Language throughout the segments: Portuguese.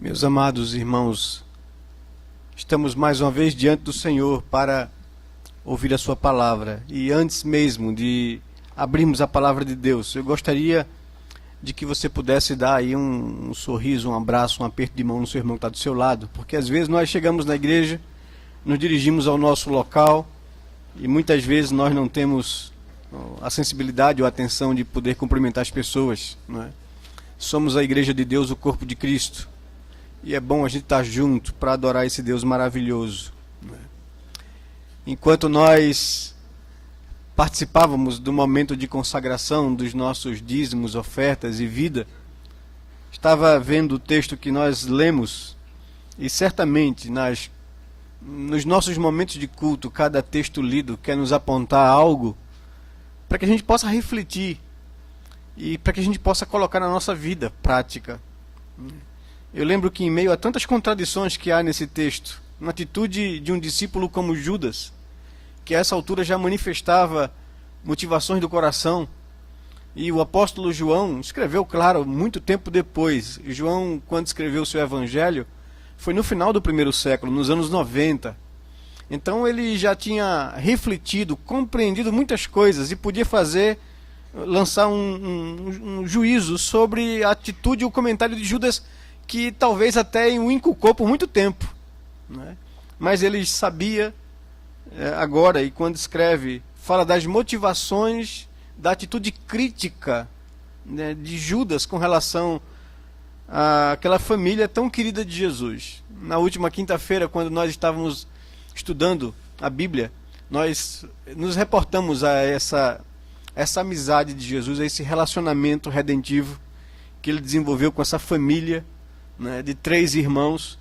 Meus amados irmãos, estamos mais uma vez diante do Senhor para ouvir a sua palavra. E antes mesmo de abrirmos a palavra de Deus, eu gostaria de que você pudesse dar aí um sorriso, um abraço, um aperto de mão no seu irmão que está do seu lado, porque às vezes nós chegamos na igreja, nos dirigimos ao nosso local e muitas vezes nós não temos a sensibilidade ou a atenção de poder cumprimentar as pessoas, não é? Somos a igreja de Deus, o corpo de Cristo. E é bom a gente estar junto para adorar esse Deus maravilhoso. Enquanto nós participávamos do momento de consagração dos nossos dízimos, ofertas e vida, estava vendo o texto que nós lemos e certamente nos nossos momentos de culto, cada texto lido quer nos apontar algo para que a gente possa refletir e para que a gente possa colocar na nossa vida prática. Eu lembro que em meio a tantas contradições que há nesse texto, uma atitude de um discípulo como Judas, que a essa altura já manifestava motivações do coração, e o apóstolo João escreveu, claro, muito tempo depois. João, quando escreveu o seu evangelho, foi no final do primeiro século, nos anos 90. Então ele já tinha refletido, compreendido muitas coisas e podia lançar um juízo sobre a atitude e o comentário de Judas, que talvez até o inculcou por muito tempo, né? Mas ele sabia agora, e quando escreve, fala das motivações, da atitude crítica, né, de Judas com relação àquela família tão querida de Jesus. Na última quinta-feira, quando nós estávamos estudando a Bíblia, nós nos reportamos a essa amizade de Jesus, a esse relacionamento redentivo que ele desenvolveu com essa família, né, de 3 irmãos.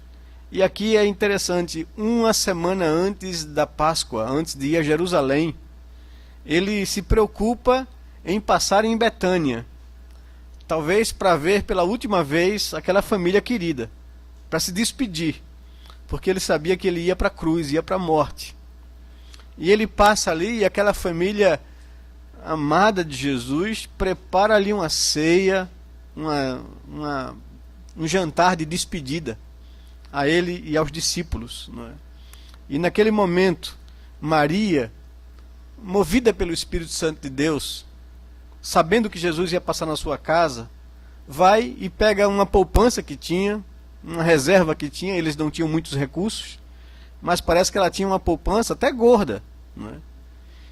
E aqui é interessante, uma semana antes da Páscoa, antes de ir a Jerusalém, ele se preocupa em passar em Betânia, talvez para ver pela última vez aquela família querida, para se despedir, porque ele sabia que ele ia para a cruz, ia para a morte. E ele passa ali e aquela família amada de Jesus prepara ali uma ceia, um jantar de despedida a ele e aos discípulos, não é? E naquele momento, Maria, movida pelo Espírito Santo de Deus, sabendo que Jesus ia passar na sua casa, vai e pega uma poupança que tinha, uma reserva que tinha. Eles não tinham muitos recursos, mas parece que ela tinha uma poupança até gorda, não é?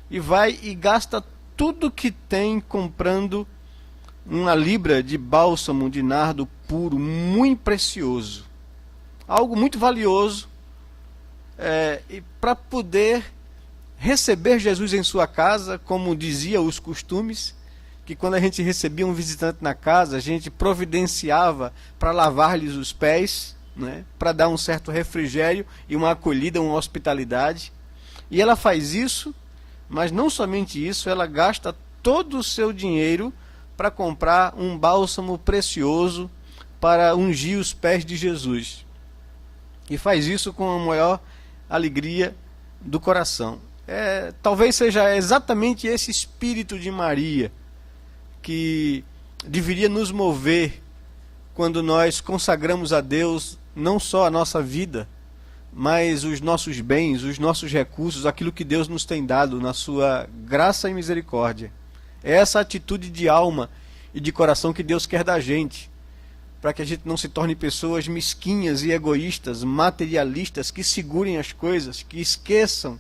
E vai e gasta tudo que tem comprando uma libra de bálsamo de nardo puro, muito precioso, algo muito valioso, e para poder receber Jesus em sua casa, como dizia os costumes, que quando a gente recebia um visitante na casa, a gente providenciava para lavar-lhes os pés, né, para dar um certo refrigério e uma acolhida, uma hospitalidade. E ela faz isso, mas não somente isso, ela gasta todo o seu dinheiro para comprar um bálsamo precioso para ungir os pés de Jesus. E faz isso com a maior alegria do coração. Talvez seja exatamente esse espírito de Maria que deveria nos mover quando nós consagramos a Deus não só a nossa vida, mas os nossos bens, os nossos recursos, aquilo que Deus nos tem dado na sua graça e misericórdia. É essa atitude de alma e de coração que Deus quer da gente, para que a gente não se torne pessoas mesquinhas e egoístas, materialistas, que segurem as coisas, que esqueçam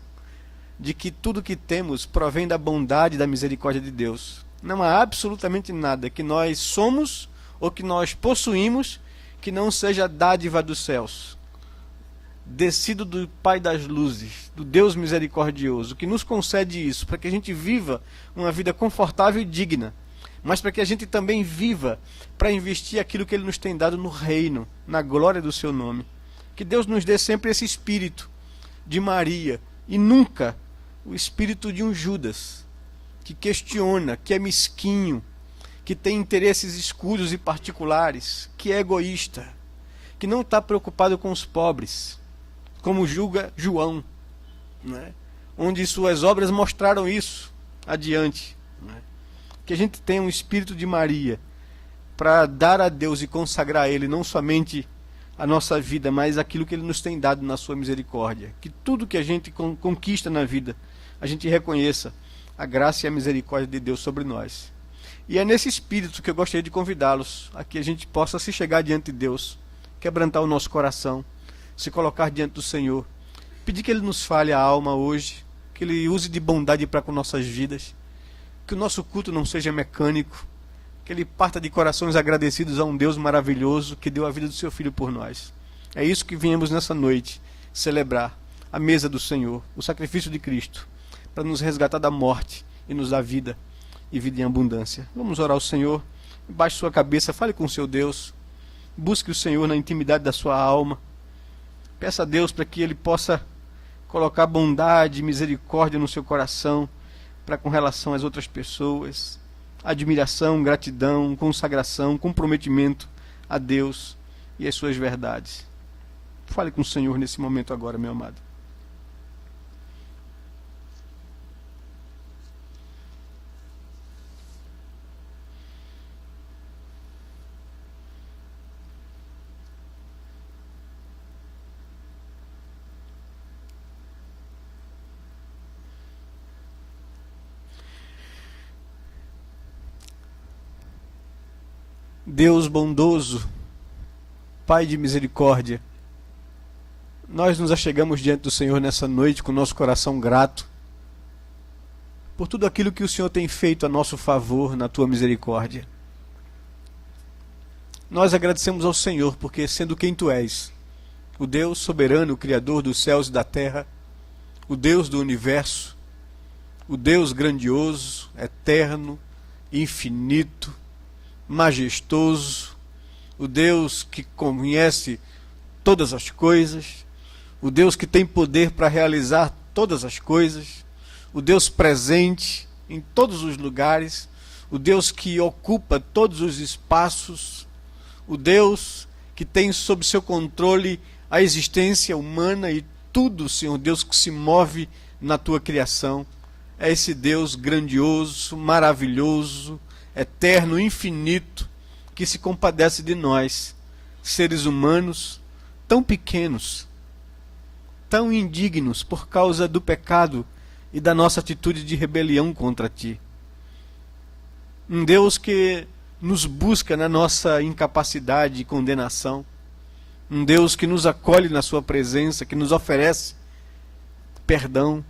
de que tudo que temos provém da bondade e da misericórdia de Deus. Não há absolutamente nada que nós somos ou que nós possuímos que não seja dádiva dos céus, descido do Pai das luzes, do Deus misericordioso, que nos concede isso, para que a gente viva uma vida confortável e digna, mas para que a gente também viva para investir aquilo que Ele nos tem dado no reino, na glória do Seu nome. Que Deus nos dê sempre esse espírito de Maria, e nunca o espírito de um Judas, que questiona, que é mesquinho, que tem interesses escusos e particulares, que é egoísta, que não está preocupado com os pobres, como julga João, né? Onde suas obras mostraram isso adiante, né? Que a gente tenha um espírito de Maria para dar a Deus e consagrar a Ele não somente a nossa vida, mas aquilo que Ele nos tem dado na sua misericórdia. Que tudo que a gente conquista na vida, a gente reconheça a graça e a misericórdia de Deus sobre nós. E é nesse espírito que eu gostaria de convidá-los a que a gente possa se chegar diante de Deus, quebrantar o nosso coração, se colocar diante do Senhor, pedir que Ele nos fale a alma hoje, que Ele use de bondade para com nossas vidas, que o nosso culto não seja mecânico, que Ele parta de corações agradecidos a um Deus maravilhoso que deu a vida do seu Filho por nós. É isso que viemos nessa noite celebrar, a mesa do Senhor, o sacrifício de Cristo, para nos resgatar da morte e nos dar vida e vida em abundância. Vamos orar ao Senhor, baixe sua cabeça, fale com o seu Deus, busque o Senhor na intimidade da sua alma, peça a Deus para que Ele possa colocar bondade e misericórdia no seu coração para com relação às outras pessoas, admiração, gratidão, consagração, comprometimento a Deus e as suas verdades. Fale com o Senhor nesse momento agora, meu amado. Deus bondoso, Pai de misericórdia, nós nos achegamos diante do Senhor nessa noite com nosso coração grato por tudo aquilo que o Senhor tem feito a nosso favor na Tua misericórdia. Nós agradecemos ao Senhor porque, sendo quem Tu és, o Deus soberano, o Criador dos céus e da terra, o Deus do universo, o Deus grandioso, eterno, infinito, majestoso, o Deus que conhece todas as coisas, o Deus que tem poder para realizar todas as coisas, o Deus presente em todos os lugares, o Deus que ocupa todos os espaços, o Deus que tem sob seu controle a existência humana e tudo, Senhor Deus, que se move na Tua criação. É esse Deus grandioso, maravilhoso, eterno, infinito, que se compadece de nós, seres humanos tão pequenos, tão indignos por causa do pecado e da nossa atitude de rebelião contra Ti. Um Deus que nos busca na nossa incapacidade e condenação, um Deus que nos acolhe na Sua presença, que nos oferece perdão,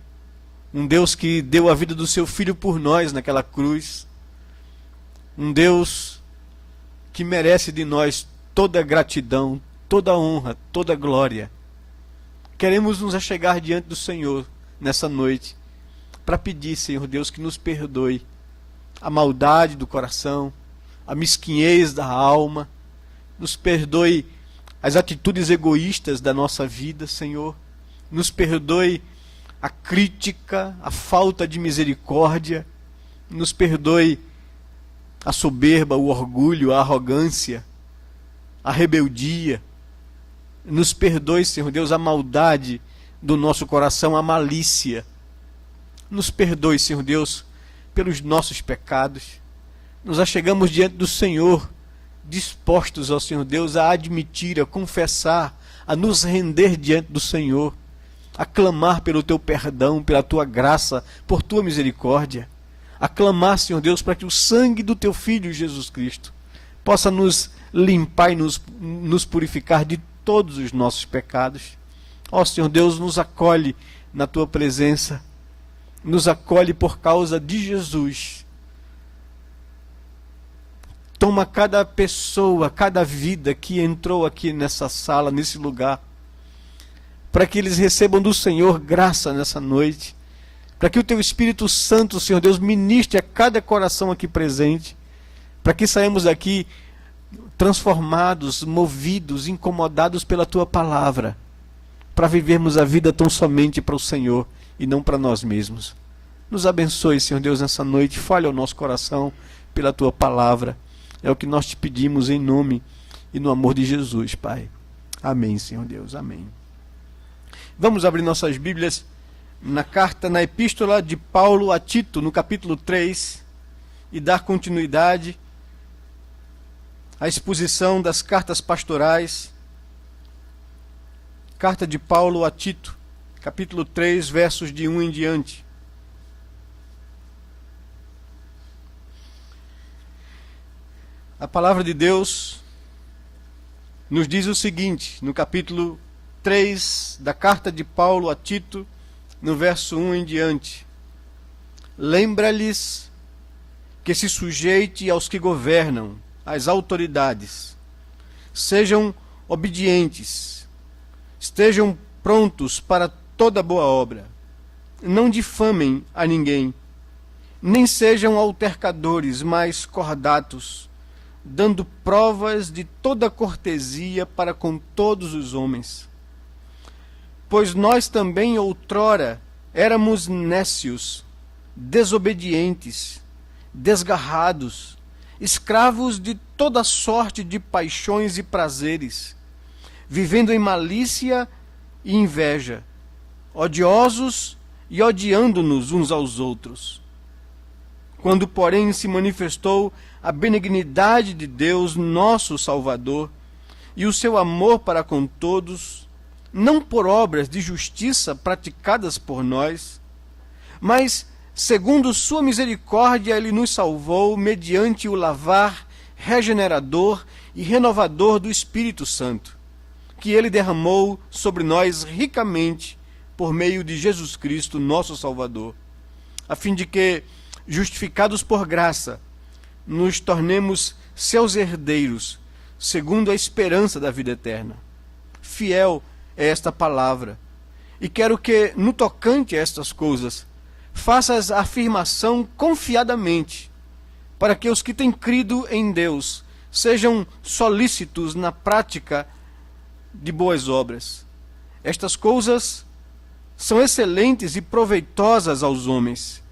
um Deus que deu a vida do Seu Filho por nós naquela cruz, um Deus que merece de nós toda gratidão, toda honra, toda glória. Queremos nos achegar diante do Senhor nessa noite para pedir, Senhor Deus, que nos perdoe a maldade do coração, a mesquinhez da alma, nos perdoe as atitudes egoístas da nossa vida, Senhor, nos perdoe a crítica, a falta de misericórdia, nos perdoe a soberba, o orgulho, a arrogância, a rebeldia. Nos perdoe, Senhor Deus, a maldade do nosso coração, a malícia. Nos perdoe, Senhor Deus, pelos nossos pecados. Nos achegamos diante do Senhor, dispostos ao Senhor Deus a admitir, a confessar, a nos render diante do Senhor, a clamar pelo Teu perdão, pela Tua graça, por Tua misericórdia. A clamar, Senhor Deus, para que o sangue do Teu Filho Jesus Cristo possa nos limpar e nos purificar de todos os nossos pecados. Ó Senhor Deus, nos acolhe na Tua presença, nos acolhe por causa de Jesus. Toma cada pessoa, cada vida que entrou aqui nessa sala, nesse lugar, para que eles recebam do Senhor graça nessa noite, para que o Teu Espírito Santo, Senhor Deus, ministre a cada coração aqui presente, para que saímos daqui transformados, movidos, incomodados pela Tua palavra, para vivermos a vida tão somente para o Senhor e não para nós mesmos. Nos abençoe, Senhor Deus, nessa noite, fale ao nosso coração pela Tua palavra. É o que nós Te pedimos em nome e no amor de Jesus, Pai. Amém, Senhor Deus, amém. Vamos abrir nossas Bíblias na epístola de Paulo a Tito, no capítulo 3, e dar continuidade à exposição das cartas pastorais Carta de Paulo a Tito, capítulo 3, versos de 1 em diante. A palavra de Deus nos diz o seguinte, no capítulo 3 da carta de Paulo a Tito, no verso 1 em diante. Lembra-lhes que se sujeite aos que governam, às autoridades. Sejam obedientes, estejam prontos para toda boa obra. Não difamem a ninguém, nem sejam altercadores, mas cordatos, dando provas de toda cortesia para com todos os homens. Pois nós também outrora éramos nécios, desobedientes, desgarrados, escravos de toda sorte de paixões e prazeres, vivendo em malícia e inveja, odiosos e odiando-nos uns aos outros. Quando, porém, se manifestou a benignidade de Deus, nosso Salvador, e o seu amor para com todos, não por obras de justiça praticadas por nós, mas, segundo sua misericórdia, ele nos salvou mediante o lavar regenerador e renovador do Espírito Santo, que ele derramou sobre nós ricamente por meio de Jesus Cristo, nosso Salvador, a fim de que, justificados por graça, nos tornemos seus herdeiros, segundo a esperança da vida eterna. Fiel é esta palavra, e quero que, no tocante a estas coisas, faças a afirmação confiadamente, para que os que têm crido em Deus sejam solícitos na prática de boas obras. Estas coisas são excelentes e proveitosas aos homens.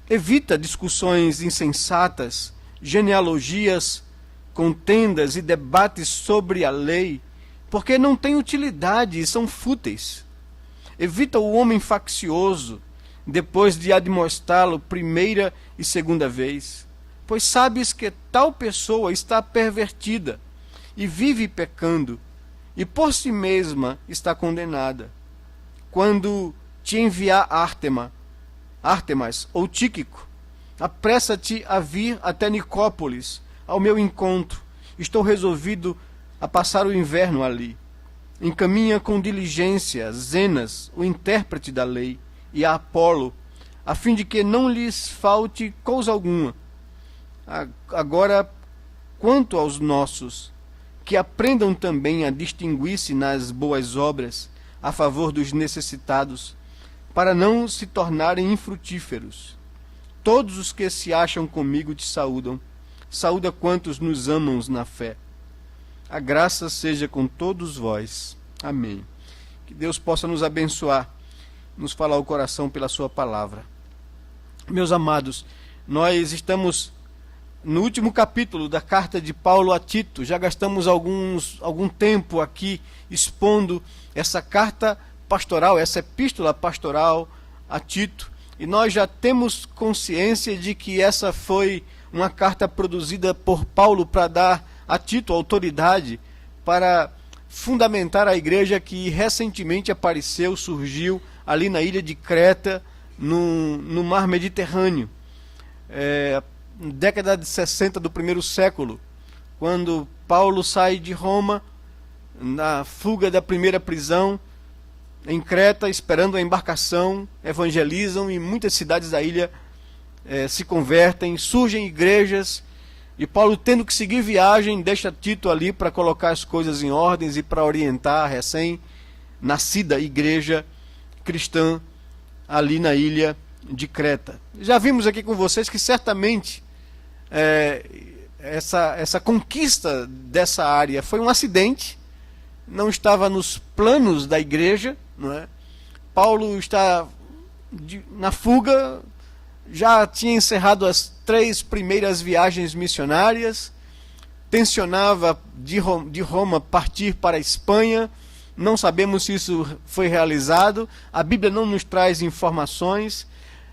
Evita discussões insensatas, genealogias, contendas e debates sobre a lei, porque não têm utilidade e são fúteis. Evita o homem faccioso, depois de admoestá-lo primeira e segunda vez, pois sabes que tal pessoa está pervertida e vive pecando, e por si mesma está condenada. Quando te enviar Ártemas ou Tíquico, apressa-te a vir até Nicópolis, ao meu encontro. Estou resolvido a passar o inverno ali. Encaminha com diligência Zenas, o intérprete da lei, e a Apolo, a fim de que não lhes falte coisa alguma. Agora, quanto aos nossos, que aprendam também a distinguir-se nas boas obras, a favor dos necessitados, para não se tornarem infrutíferos. Todos os que se acham comigo te saúdam. Saúda quantos nos amam na fé. A graça seja com todos vós. Amém. Que Deus possa nos abençoar, nos falar o coração pela sua palavra. Meus amados, nós estamos no último capítulo da carta de Paulo a Tito. Já gastamos algum tempo aqui expondo essa carta pastoral, essa epístola pastoral a Tito, e nós já temos consciência de que essa foi uma carta produzida por Paulo para dar a Tito autoridade para fundamentar a igreja que recentemente surgiu ali na ilha de Creta, no mar Mediterrâneo. Década de 60 do primeiro século, quando Paulo sai de Roma, na fuga da primeira prisão, em Creta, esperando a embarcação, evangelizam e muitas cidades da ilha se convertem, surgem igrejas, e Paulo, tendo que seguir viagem, deixa Tito ali para colocar as coisas em ordens e para orientar a recém-nascida igreja cristã ali na ilha de Creta. Já vimos aqui com vocês que certamente essa conquista dessa área foi um acidente, não estava nos planos da igreja, não é? Paulo está na fuga, já tinha encerrado as 3 primeiras viagens missionárias, tensionava de Roma partir para a Espanha. Não sabemos se isso foi realizado, a Bíblia não nos traz informações.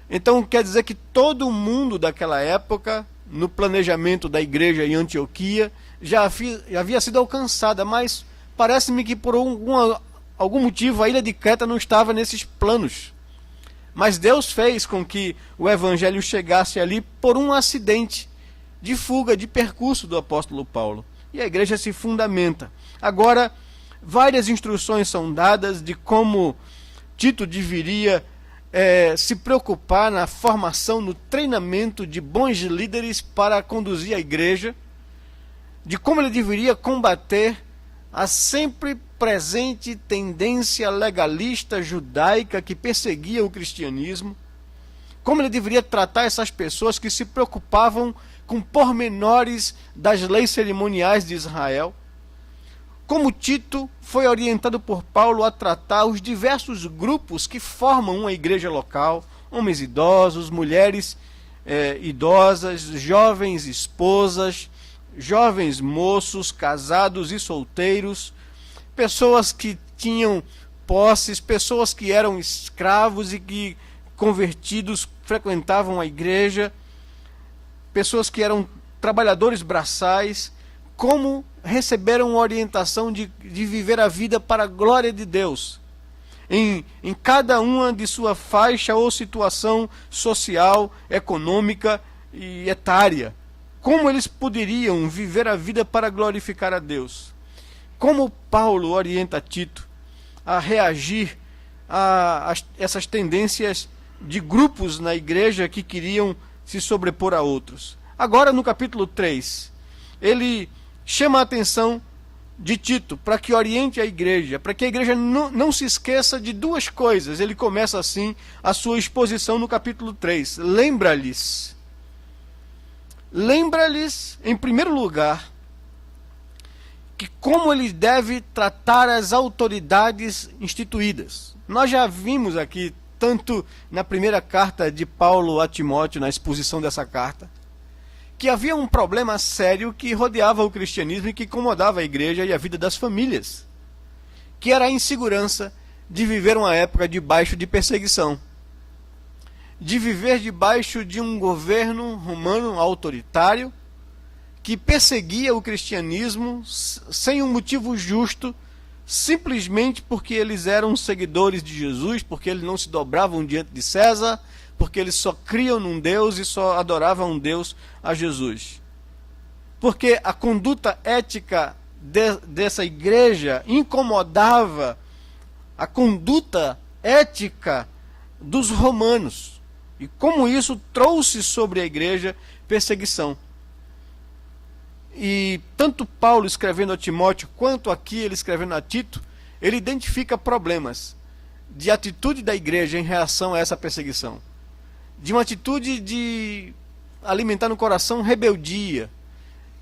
Então quer dizer que todo mundo daquela época, no planejamento da igreja em Antioquia, já havia sido alcançada, mas parece-me que por algum motivo, a ilha de Creta não estava nesses planos. Mas Deus fez com que o evangelho chegasse ali por um acidente de fuga, de percurso do apóstolo Paulo. E a igreja se fundamenta. Agora, várias instruções são dadas de como Tito deveria se preocupar na formação, no treinamento de bons líderes para conduzir a igreja, de como ele deveria combater a sempre presente tendência legalista judaica que perseguia o cristianismo, como ele deveria tratar essas pessoas que se preocupavam com pormenores das leis cerimoniais de Israel, como Tito foi orientado por Paulo a tratar os diversos grupos que formam uma igreja local, homens idosos, mulheres idosas, jovens esposas, jovens moços, casados e solteiros, pessoas que tinham posses, pessoas que eram escravos e que, convertidos, frequentavam a igreja, pessoas que eram trabalhadores braçais, como receberam orientação de viver a vida para a glória de Deus, em cada uma de sua faixa ou situação social, econômica e etária. Como eles poderiam viver a vida para glorificar a Deus? Como Paulo orienta Tito a reagir a essas tendências de grupos na igreja que queriam se sobrepor a outros? Agora, no capítulo 3, ele chama a atenção de Tito para que oriente a igreja, para que a igreja não se esqueça de duas coisas. Ele começa assim a sua exposição no capítulo 3. Lembra-lhes, em primeiro lugar, que como ele deve tratar as autoridades instituídas. Nós já vimos aqui, tanto na primeira carta de Paulo a Timóteo, na exposição dessa carta, que havia um problema sério que rodeava o cristianismo e que incomodava a igreja e a vida das famílias, que era a insegurança de viver uma época debaixo de perseguição, de viver debaixo de um governo romano autoritário que perseguia o cristianismo sem um motivo justo, simplesmente porque eles eram seguidores de Jesus, porque eles não se dobravam diante de César, porque eles só criam num Deus e só adoravam um Deus, a Jesus. Porque a conduta ética dessa igreja incomodava a conduta ética dos romanos. E como isso trouxe sobre a igreja perseguição. E tanto Paulo escrevendo a Timóteo, quanto aqui ele escrevendo a Tito, ele identifica problemas de atitude da igreja em reação a essa perseguição. De uma atitude de alimentar no coração rebeldia,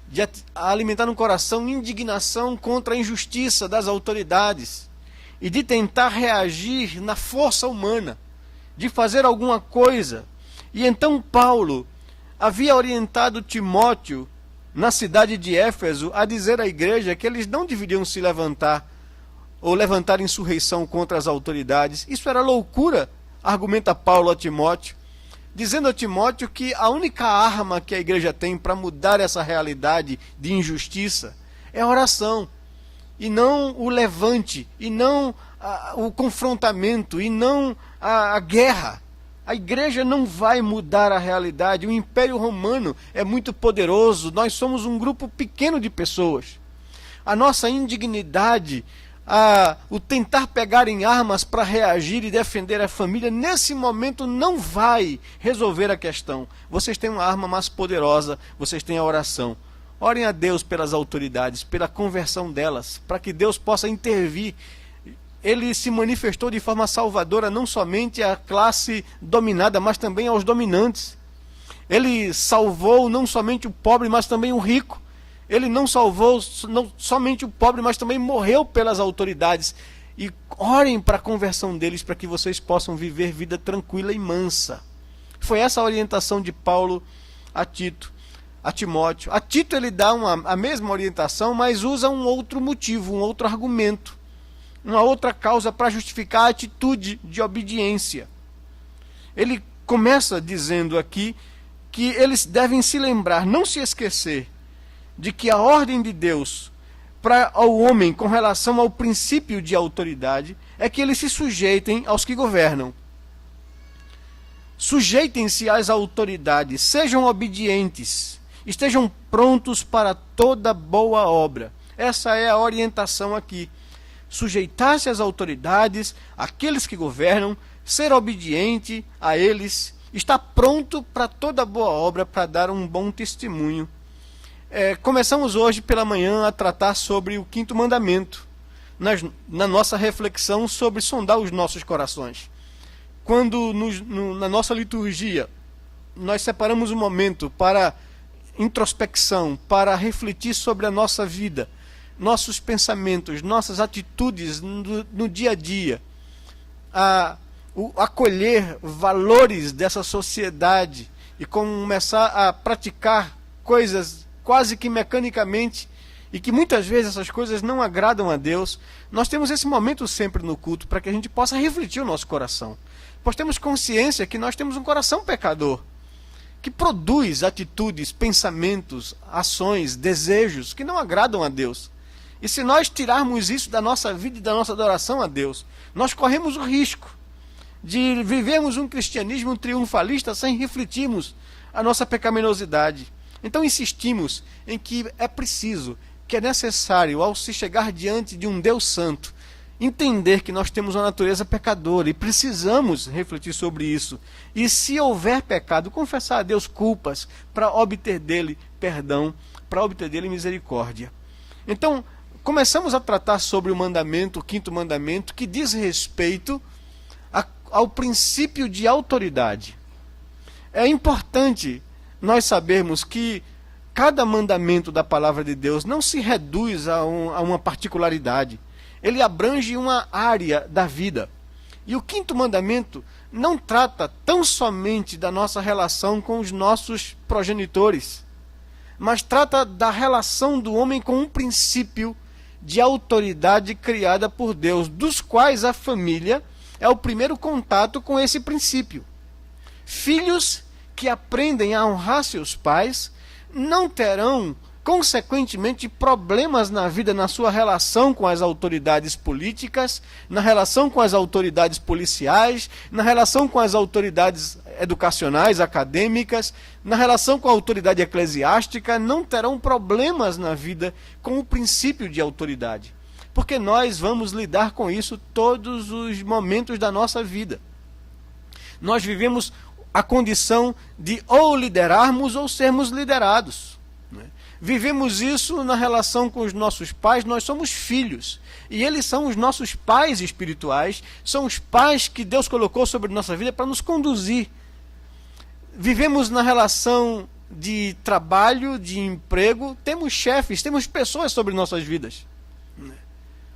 de alimentar no coração indignação contra a injustiça das autoridades, e de tentar reagir na força humana, de fazer alguma coisa. E então Paulo havia orientado Timóteo, na cidade de Éfeso, a dizer à igreja que eles não deveriam se levantar, ou levantar insurreição contra as autoridades. Isso era loucura, argumenta Paulo a Timóteo, dizendo a Timóteo que a única arma que a igreja tem para mudar essa realidade de injustiça é a oração, e não o levante, e não o confrontamento, e não a guerra. A igreja não vai mudar a realidade. O Império Romano é muito poderoso, nós somos um grupo pequeno de pessoas. A nossa indignidade, o tentar pegar em armas para reagir e defender a família, nesse momento não vai resolver a questão. Vocês têm uma arma mais poderosa, vocês têm a oração. Orem a Deus pelas autoridades, pela conversão delas, para que Deus possa intervir. Ele se manifestou de forma salvadora não somente à classe dominada, mas também aos dominantes. Ele salvou não somente o pobre, mas também o rico. Ele não salvou não somente o pobre, mas também morreu pelas autoridades. E orem para a conversão deles, para que vocês possam viver vida tranquila e mansa. Foi essa a orientação de Paulo a Tito, a Timóteo. A Tito ele dá a mesma orientação, mas usa um outro motivo, um outro argumento, uma outra causa para justificar a atitude de obediência. Ele começa dizendo aqui que eles devem se lembrar, não se esquecer, de que a ordem de Deus para o homem com relação ao princípio de autoridade é que eles se sujeitem aos que governam. Sujeitem-se às autoridades, sejam obedientes, estejam prontos para toda boa obra. Essa é a orientação aqui. Sujeitar-se às autoridades, àqueles que governam, ser obediente a eles, estar pronto para toda boa obra, para dar um bom testemunho. Começamos hoje pela manhã a tratar sobre o 5º mandamento, na nossa reflexão sobre sondar os nossos corações. Quando na nossa liturgia nós separamos um momento para introspecção, para refletir sobre a nossa vida, nossos pensamentos, nossas atitudes no dia a dia, acolher valores dessa sociedade e começar a praticar coisas quase que mecanicamente, e que muitas vezes essas coisas não agradam a Deus, nós temos esse momento sempre no culto para que a gente possa refletir o nosso coração. Pois temos consciência que nós temos um coração pecador, que produz atitudes, pensamentos, ações, desejos que não agradam a Deus. E se nós tirarmos isso da nossa vida e da nossa adoração a Deus, nós corremos o risco de vivermos um cristianismo triunfalista sem refletirmos a nossa pecaminosidade. Então insistimos em que é preciso, que é necessário, ao se chegar diante de um Deus santo, entender que nós temos uma natureza pecadora e precisamos refletir sobre isso. E se houver pecado, confessar a Deus culpas para obter dele perdão, para obter dele misericórdia. Então, começamos a tratar sobre o mandamento, o 5º mandamento, que diz respeito ao princípio de autoridade. É importante nós sabermos que cada mandamento da palavra de Deus não se reduz a uma particularidade. Ele abrange uma área da vida. E o 5º mandamento não trata tão somente da nossa relação com os nossos progenitores, mas trata da relação do homem com um princípio de autoridade criada por Deus, dos quais a família é o primeiro contato com esse princípio. Filhos que aprendem a honrar seus pais não terão, consequentemente, problemas na vida, na sua relação com as autoridades políticas, na relação com as autoridades policiais, na relação com as autoridades educacionais, acadêmicas, na relação com a autoridade eclesiástica, não terão problemas na vida com o princípio de autoridade. Porque nós vamos lidar com isso todos os momentos da nossa vida. Nós vivemos a condição de ou liderarmos ou sermos liderados. Vivemos isso na relação com os nossos pais, nós somos filhos. E eles são os nossos pais espirituais, são os pais que Deus colocou sobre nossa vida para nos conduzir. Vivemos na relação de trabalho, de emprego, temos chefes, temos pessoas sobre nossas vidas.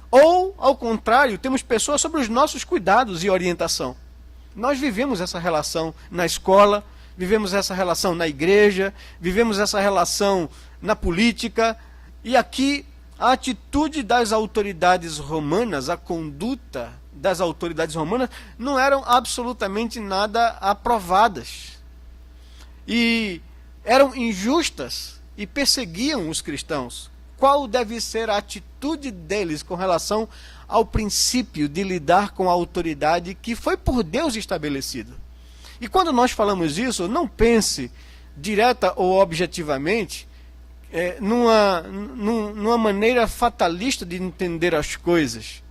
Ou, ao contrário, temos pessoas sobre os nossos cuidados e orientação. Nós vivemos essa relação na escola, vivemos essa relação na igreja, vivemos essa relação na política, e aqui a atitude das autoridades romanas, a conduta das autoridades romanas, não eram absolutamente nada aprovadas. E eram injustas e perseguiam os cristãos. Qual deve ser a atitude deles com relação ao princípio de lidar com a autoridade que foi por Deus estabelecido? E quando nós falamos isso, não pense direta ou objetivamente numa maneira fatalista de entender as coisas.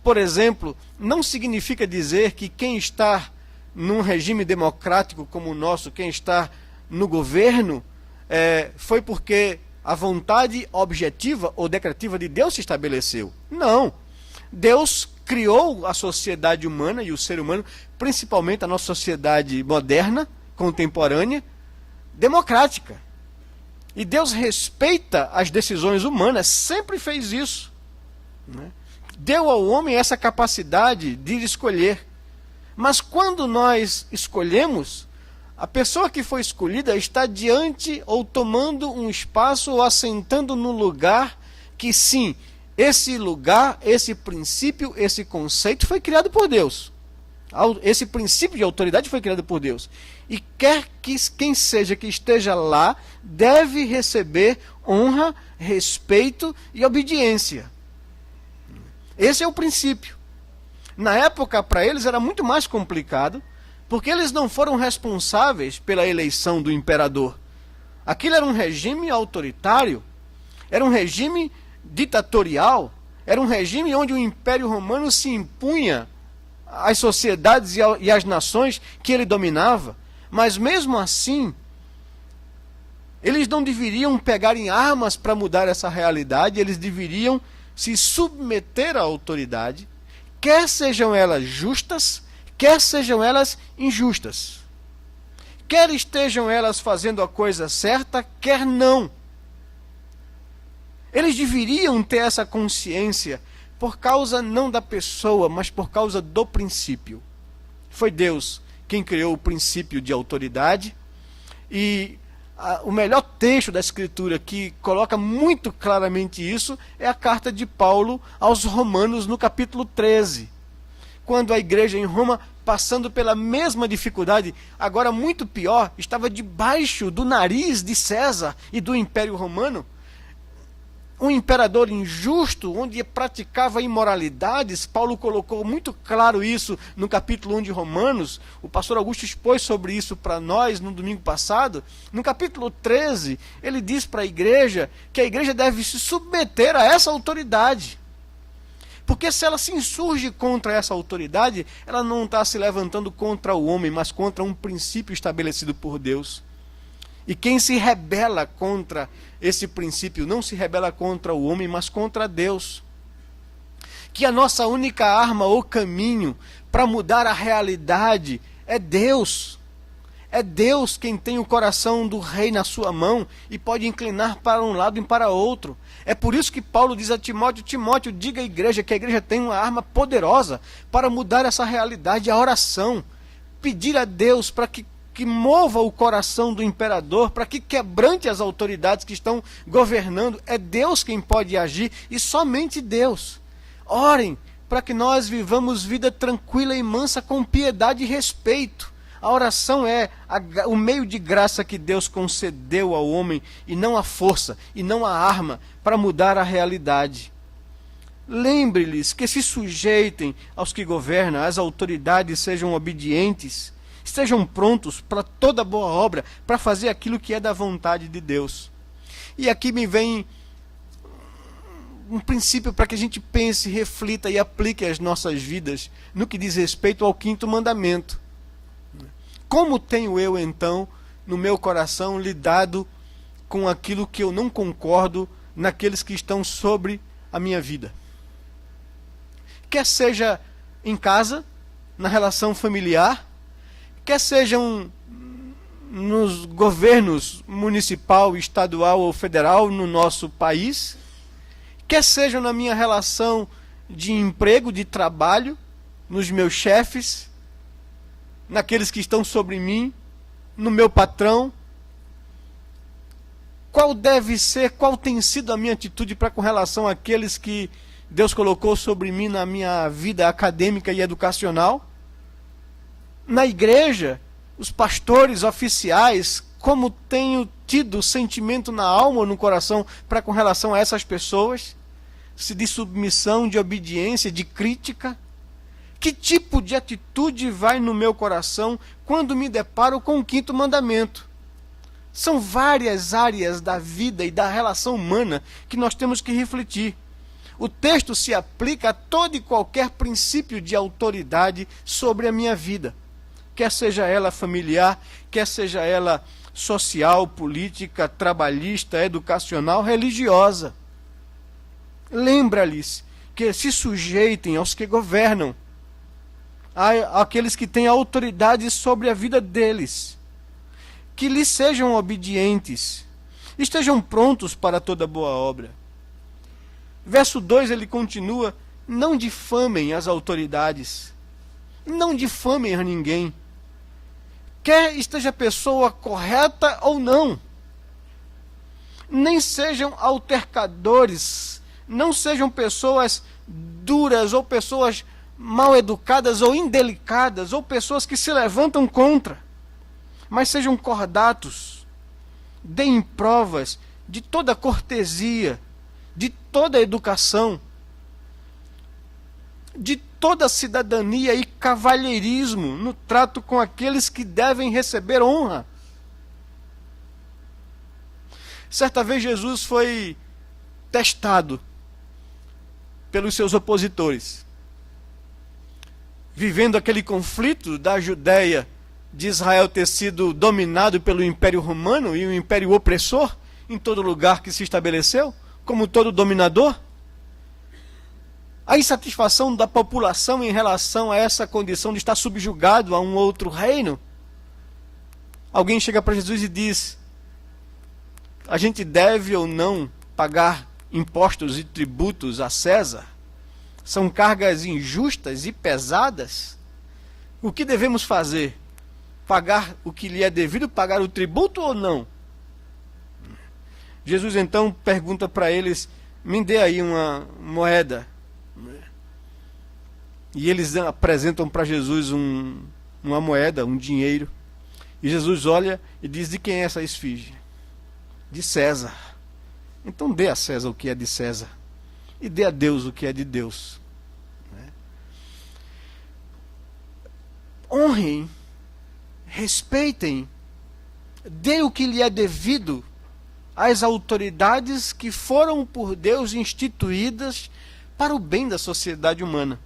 Por exemplo, não significa dizer que quem está num regime democrático como o nosso, quem está no governo, foi porque a vontade objetiva ou decretiva de Deus se estabeleceu. Não. Deus criou a sociedade humana e o ser humano, principalmente a nossa sociedade moderna, contemporânea, democrática. E Deus respeita as decisões humanas, sempre fez isso. Deu ao homem essa capacidade de escolher. Mas quando nós escolhemos, a pessoa que foi escolhida está diante ou tomando um espaço ou assentando no lugar que, sim, esse lugar, esse princípio, esse conceito foi criado por Deus. Esse princípio de autoridade foi criado por Deus. E quer que quem seja que esteja lá, deve receber honra, respeito e obediência. Esse é o princípio. Na época, para eles, era muito mais complicado, porque eles não foram responsáveis pela eleição do imperador. Aquilo era um regime autoritário, era um regime ditatorial, era um regime onde o Império Romano se impunha às sociedades e às nações que ele dominava. Mas mesmo assim, eles não deveriam pegar em armas para mudar essa realidade, eles deveriam se submeter à autoridade, quer sejam elas justas, quer sejam elas injustas. Quer estejam elas fazendo a coisa certa, quer não. Eles deveriam ter essa consciência por causa não da pessoa, mas por causa do princípio. Foi Deus quem criou o princípio de autoridade, e o melhor texto da Escritura que coloca muito claramente isso é a carta de Paulo aos Romanos no capítulo 13. Quando a igreja em Roma, passando pela mesma dificuldade, agora muito pior, estava debaixo do nariz de César e do Império Romano, um imperador injusto, onde praticava imoralidades. Paulo colocou muito claro isso no capítulo 1 de Romanos. O pastor Augusto expôs sobre isso para nós no domingo passado. No capítulo 13, ele diz para a igreja que a igreja deve se submeter a essa autoridade. Porque se ela se insurge contra essa autoridade, ela não está se levantando contra o homem, mas contra um princípio estabelecido por Deus. E quem se rebela contra esse princípio não se rebela contra o homem, mas contra Deus. Que a nossa única arma ou caminho para mudar a realidade é Deus. É Deus quem tem o coração do rei na sua mão e pode inclinar para um lado e para outro. É por isso que Paulo diz a Timóteo: Timóteo, diga à igreja que a igreja tem uma arma poderosa para mudar essa realidade, a oração. Pedir a Deus para que mova o coração do imperador, para que quebrante as autoridades que estão governando. É Deus quem pode agir, e somente Deus. Orem para que nós vivamos vida tranquila e mansa, com piedade e respeito. A oração é o meio de graça que Deus concedeu ao homem, e não a força, e não a arma, para mudar a realidade. Lembre-lhes que se sujeitem aos que governam, as autoridades sejam obedientes, estejam prontos para toda boa obra, para fazer aquilo que é da vontade de Deus. E aqui me vem um princípio para que a gente pense, reflita e aplique as nossas vidas no que diz respeito ao 5º mandamento. Como tenho eu, então, no meu coração, lidado com aquilo que eu não concordo naqueles que estão sobre a minha vida? Quer seja em casa, na relação familiar, quer sejam nos governos municipal, estadual ou federal no nosso país, quer sejam na minha relação de emprego, de trabalho, nos meus chefes, naqueles que estão sobre mim, no meu patrão. Qual tem sido a minha atitude para com relação àqueles que Deus colocou sobre mim na minha vida acadêmica e educacional? Na igreja, os pastores oficiais, como tenho tido sentimento na alma ou no coração para com relação a essas pessoas? Se de submissão, de obediência, de crítica? Que tipo de atitude vai no meu coração quando me deparo com o 5º mandamento? São várias áreas da vida e da relação humana que nós temos que refletir. O texto se aplica a todo e qualquer princípio de autoridade sobre a minha vida. Quer seja ela familiar, quer seja ela social, política, trabalhista, educacional, religiosa. Lembra-lhes que se sujeitem aos que governam, àqueles que têm autoridade sobre a vida deles, que lhes sejam obedientes, estejam prontos para toda boa obra. Verso 2 ele continua: não difamem as autoridades, não difamem a ninguém, quer esteja a pessoa correta ou não. Nem sejam altercadores, não sejam pessoas duras ou pessoas mal educadas ou indelicadas, ou pessoas que se levantam contra, mas sejam cordatos, deem provas de toda cortesia, de toda educação, de toda cidadania e cavalheirismo no trato com aqueles que devem receber honra. Certa vez Jesus foi testado pelos seus opositores, vivendo aquele conflito da Judéia, de Israel ter sido dominado pelo Império Romano e o Império opressor em todo lugar que se estabeleceu, como todo dominador. A insatisfação da população em relação a essa condição de estar subjugado a um outro reino. Alguém chega para Jesus e diz: a gente deve ou não pagar impostos e tributos a César? São cargas injustas e pesadas? O que devemos fazer? Pagar o que lhe é devido, pagar o tributo ou não? Jesus então pergunta para eles: me dê aí uma moeda. E eles apresentam para Jesus uma moeda, um dinheiro. E Jesus olha e diz: de quem é essa esfinge? De César. Então dê a César o que é de César, e dê a Deus o que é de Deus. Honrem, respeitem, dê o que lhe é devido às autoridades que foram por Deus instituídas para o bem da sociedade humana.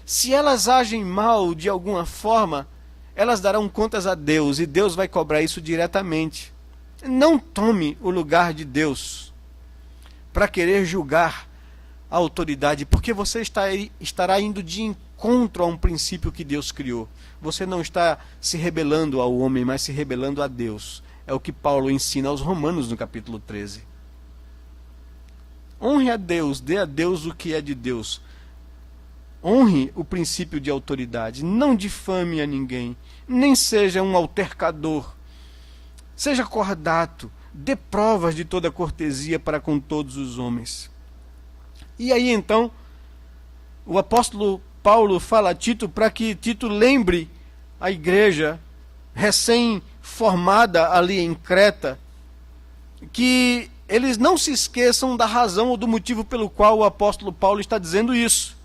Se elas agem mal de alguma forma, elas darão contas a Deus, e Deus vai cobrar isso diretamente. Não tome o lugar de Deus para querer julgar a autoridade, porque você estará indo de encontro a um princípio que Deus criou. Você não está se rebelando ao homem, mas se rebelando a Deus. É o que Paulo ensina aos Romanos no capítulo 13. Honre a Deus, dê a Deus o que é de Deus. Honre o princípio de autoridade, não difame a ninguém, nem seja um altercador. Seja cordato, dê provas de toda cortesia para com todos os homens. E aí então, o apóstolo Paulo fala a Tito para que Tito lembre a igreja recém-formada ali em Creta, que eles não se esqueçam da razão ou do motivo pelo qual o apóstolo Paulo está dizendo isso.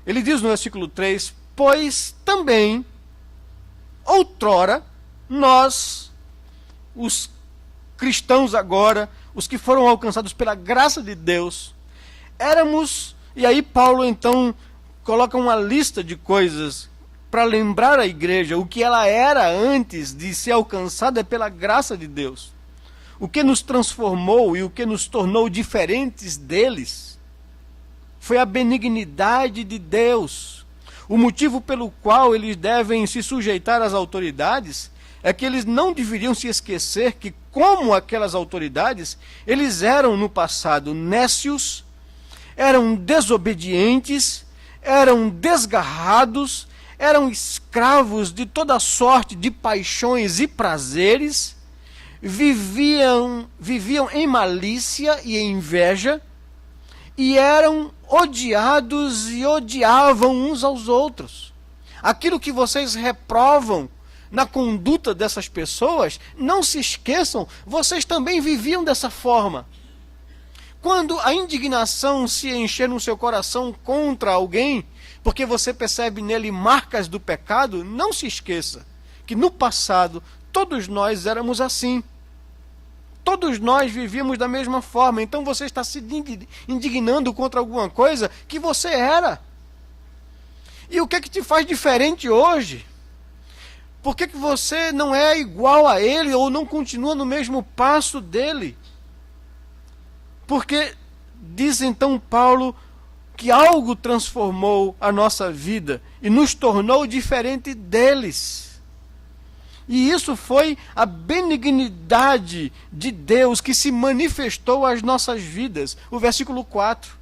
Ele diz no versículo 3, pois também, outrora, nós, os cristãos agora, os que foram alcançados pela graça de Deus, éramos, e aí Paulo então coloca uma lista de coisas para lembrar a igreja o que ela era antes de ser alcançada pela graça de Deus. O que nos transformou e o que nos tornou diferentes deles foi a benignidade de Deus. O motivo pelo qual eles devem se sujeitar às autoridades é que eles não deveriam se esquecer que, como aquelas autoridades, eles eram no passado nécios, eram desobedientes, eram desgarrados, eram escravos de toda sorte de paixões e prazeres, viviam em malícia e em inveja, e eram odiados e odiavam uns aos outros. Aquilo que vocês reprovam na conduta dessas pessoas, não se esqueçam, vocês também viviam dessa forma. Quando a indignação se encher no seu coração contra alguém, porque você percebe nele marcas do pecado, não se esqueça que no passado todos nós éramos assim. Todos nós vivíamos da mesma forma. Então você está se indignando contra alguma coisa que você era. E o que é que te faz diferente hoje? Por que você não é igual a ele ou não continua no mesmo passo dele? Porque diz então Paulo que algo transformou a nossa vida e nos tornou diferente deles. E isso foi a benignidade de Deus que se manifestou às nossas vidas. O versículo 4.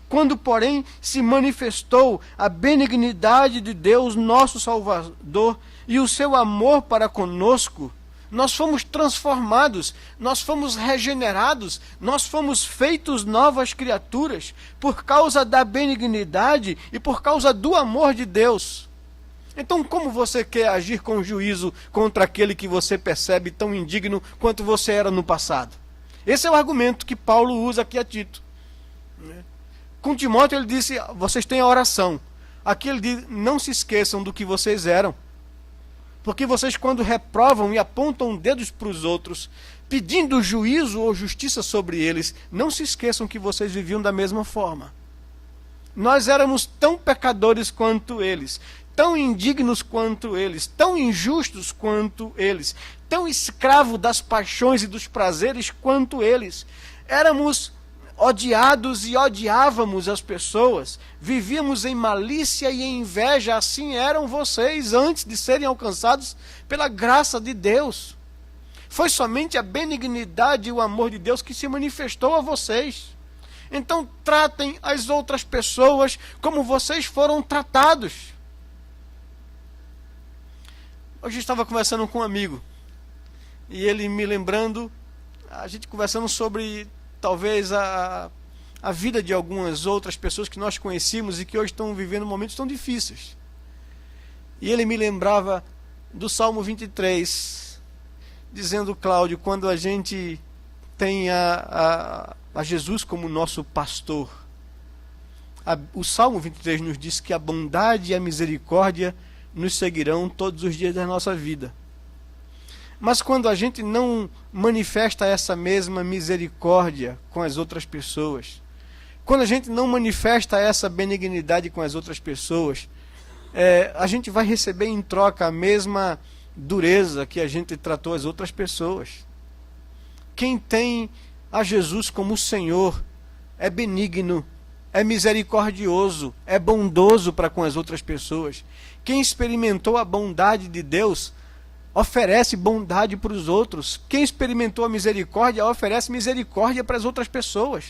Quando, porém, se manifestou a benignidade de Deus, nosso Salvador, e o seu amor para conosco, Nós fomos transformados, nós fomos regenerados, nós fomos feitos novas criaturas por causa da benignidade e por causa do amor de Deus. Então, como você quer agir com juízo contra aquele que você percebe tão indigno quanto você era no passado? Esse é o argumento que Paulo usa aqui a Tito. Com Timóteo ele disse, vocês têm a oração. Aqui ele diz, não se esqueçam do que vocês eram. Porque vocês, quando reprovam e apontam dedos para os outros, pedindo juízo ou justiça sobre eles, não se esqueçam que vocês viviam da mesma forma. Nós éramos tão pecadores quanto eles, tão indignos quanto eles, tão injustos quanto eles, tão escravos das paixões e dos prazeres quanto eles. Éramos odiados e odiávamos as pessoas, vivíamos em malícia e em inveja, assim eram vocês antes de serem alcançados pela graça de Deus. Foi somente a benignidade e o amor de Deus que se manifestou a vocês. Então tratem as outras pessoas como vocês foram tratados. Hoje eu estava conversando com um amigo, e ele me lembrando, a gente conversando sobre talvez a vida de algumas outras pessoas que nós conhecíamos e que hoje estão vivendo momentos tão difíceis. E ele me lembrava do Salmo 23, dizendo, Cláudio, quando a gente tem a Jesus como nosso pastor, o Salmo 23 nos diz que a bondade e a misericórdia nos seguirão todos os dias da nossa vida. Mas quando a gente não manifesta essa mesma misericórdia com as outras pessoas, quando a gente não manifesta essa benignidade com as outras pessoas, a gente vai receber em troca a mesma dureza que a gente tratou as outras pessoas. Quem tem a Jesus como Senhor é benigno, é misericordioso, é bondoso para com as outras pessoas. Quem experimentou a bondade de Deus oferece bondade para os outros. Quem experimentou a misericórdia oferece misericórdia para as outras pessoas.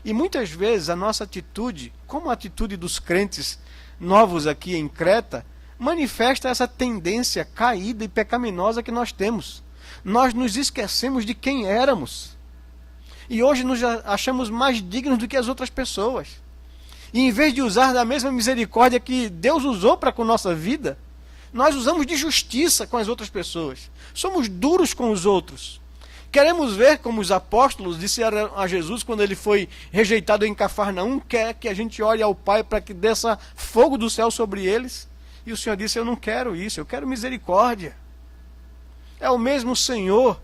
E muitas vezes a nossa atitude, como a atitude dos crentes novos aqui em Creta, manifesta essa tendência caída e pecaminosa que nós temos. Nós nos esquecemos de quem éramos. E hoje nos achamos mais dignos do que as outras pessoas. E em vez de usar da mesma misericórdia que Deus usou para com nossa vida, nós usamos de justiça com as outras pessoas. Somos duros com os outros. Queremos ver como os apóstolos disseram a Jesus quando ele foi rejeitado em Cafarnaum, quer que a gente ore ao Pai para que desça fogo do céu sobre eles. E o Senhor disse, eu não quero isso, eu quero misericórdia. É o mesmo Senhor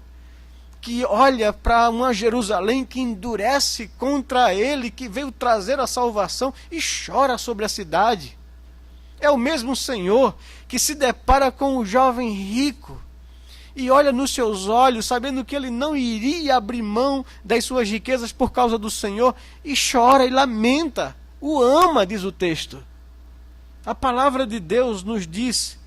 que olha para uma Jerusalém que endurece contra ele, que veio trazer a salvação e chora sobre a cidade. É o mesmo Senhor que se depara com o jovem rico e olha nos seus olhos, sabendo que ele não iria abrir mão das suas riquezas por causa do Senhor, e chora e lamenta, o ama, diz o texto. A palavra de Deus nos diz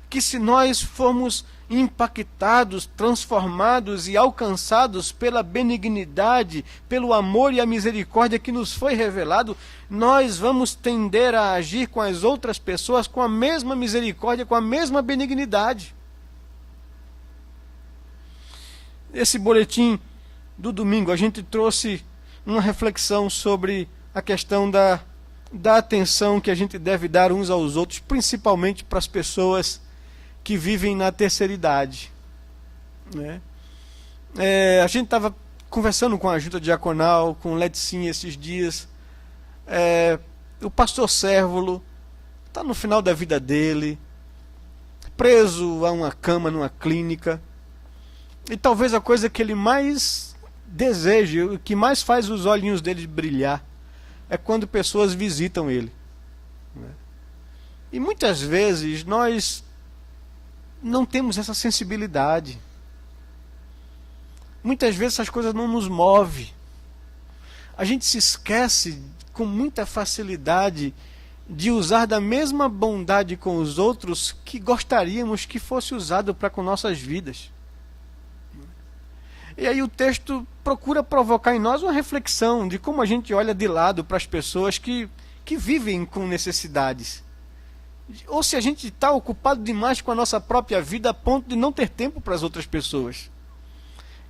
que se nós formos impactados, transformados e alcançados pela benignidade, pelo amor e a misericórdia que nos foi revelado, nós vamos tender a agir com as outras pessoas com a mesma misericórdia, com a mesma benignidade. Esse boletim do domingo, a gente trouxe uma reflexão sobre a questão da atenção que a gente deve dar uns aos outros, principalmente para as pessoas que vivem na terceira idade, né? A gente estava conversando com a junta diaconal, com o Leticinha esses dias. O pastor Sérvulo está no final da vida dele, preso a uma cama numa clínica, e talvez a coisa que ele mais deseja, o que mais faz os olhinhos dele brilhar, é quando pessoas visitam ele, né? E muitas vezes nós não temos essa sensibilidade. Muitas vezes essas coisas não nos movem. A gente se esquece com muita facilidade de usar da mesma bondade com os outros que gostaríamos que fosse usado para com nossas vidas. E aí o texto procura provocar em nós uma reflexão de como a gente olha de lado para as pessoas que vivem com necessidades, ou se a gente está ocupado demais com a nossa própria vida a ponto de não ter tempo para as outras pessoas.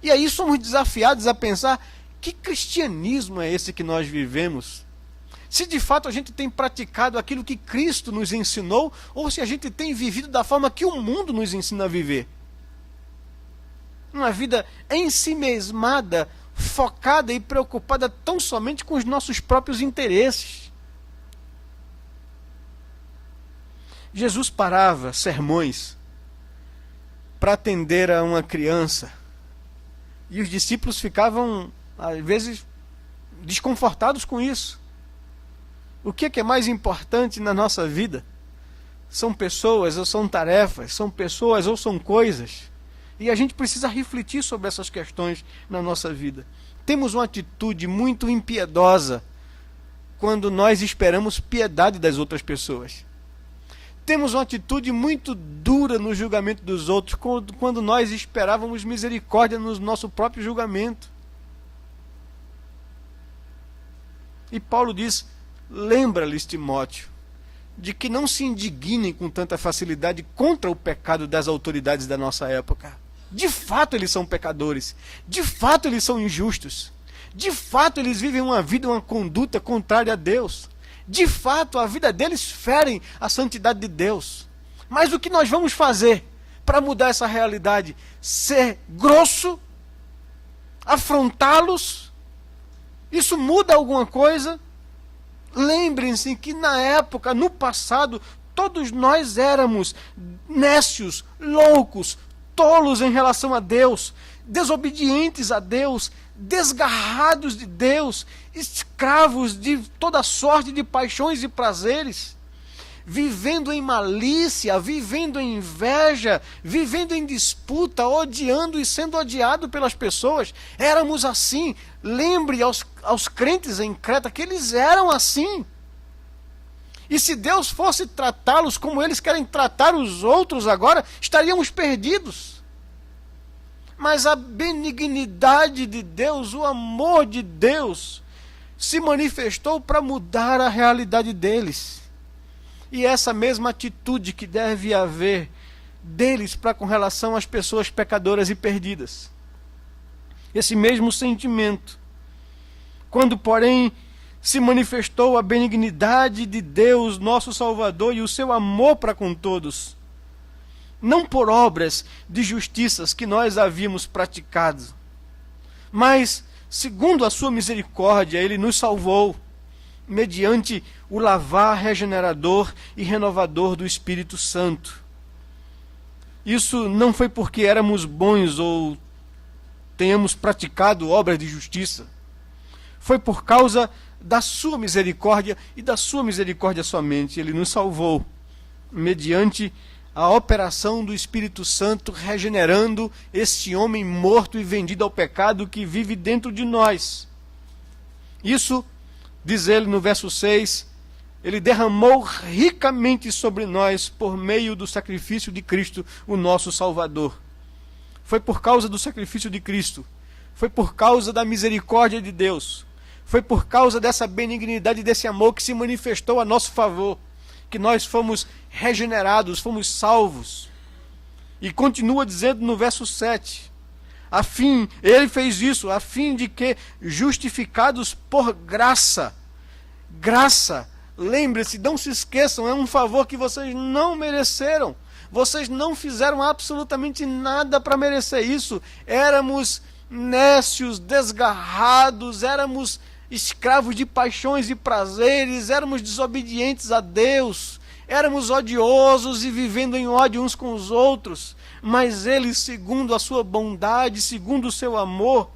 E aí somos desafiados a pensar: que cristianismo é esse que nós vivemos? Se de fato a gente tem praticado aquilo que Cristo nos ensinou, ou se a gente tem vivido da forma que o mundo nos ensina a viver. Uma vida ensimesmada, focada e preocupada tão somente com os nossos próprios interesses. Jesus parava sermões para atender a uma criança, e os discípulos ficavam, às vezes, desconfortados com isso. O que é mais importante na nossa vida? São pessoas ou são tarefas? São pessoas ou são coisas? E a gente precisa refletir sobre essas questões na nossa vida. Temos uma atitude muito impiedosa quando nós esperamos piedade das outras pessoas. Temos uma atitude muito dura no julgamento dos outros quando nós esperávamos misericórdia no nosso próprio julgamento. E Paulo diz: lembra-lhes, Timóteo, de que não se indignem com tanta facilidade contra o pecado das autoridades da nossa época. De fato eles são pecadores, de fato eles são injustos, de fato eles vivem uma vida, uma conduta contrária a Deus. De fato a vida deles fere a santidade de Deus. Mas o que nós vamos fazer para mudar essa realidade? Ser grosso? Afrontá-los? Isso muda alguma coisa? Lembrem-se que na época, no passado, todos nós éramos nécios, loucos, tolos em relação a Deus, desobedientes a Deus, desgarrados de Deus, escravos de toda sorte de paixões e prazeres, vivendo em malícia, vivendo em inveja, vivendo em disputa, odiando e sendo odiado pelas pessoas. Éramos assim. Lembre aos crentes em Creta que eles eram assim. E se Deus fosse tratá-los como eles querem tratar os outros agora, estaríamos perdidos. Mas a benignidade de Deus, o amor de Deus, se manifestou para mudar a realidade deles. E essa mesma atitude que deve haver deles para com relação às pessoas pecadoras e perdidas. Esse mesmo sentimento. Quando, porém, se manifestou a benignidade de Deus, nosso Salvador, e o seu amor para com todos, não por obras de justiças que nós havíamos praticado, mas, segundo a sua misericórdia, Ele nos salvou, mediante o lavar regenerador e renovador do Espírito Santo. Isso não foi porque éramos bons ou tenhamos praticado obras de justiça. Foi por causa da sua misericórdia e da sua misericórdia somente. Ele nos salvou, mediante a operação do Espírito Santo, regenerando este homem morto e vendido ao pecado que vive dentro de nós. Isso, diz ele no verso 6, Ele derramou ricamente sobre nós por meio do sacrifício de Cristo, o nosso Salvador. Foi por causa do sacrifício de Cristo, foi por causa da misericórdia de Deus, foi por causa dessa benignidade e desse amor que se manifestou a nosso favor, que nós fomos regenerados, fomos salvos. E continua dizendo no verso 7, ele fez isso, a fim de que, justificados por graça, lembre-se, não se esqueçam, é um favor que vocês não mereceram, vocês não fizeram absolutamente nada para merecer isso, éramos nécios, desgarrados, éramos escravos de paixões e prazeres, éramos desobedientes a Deus, éramos odiosos e vivendo em ódio uns com os outros, mas Ele, segundo a sua bondade, segundo o seu amor,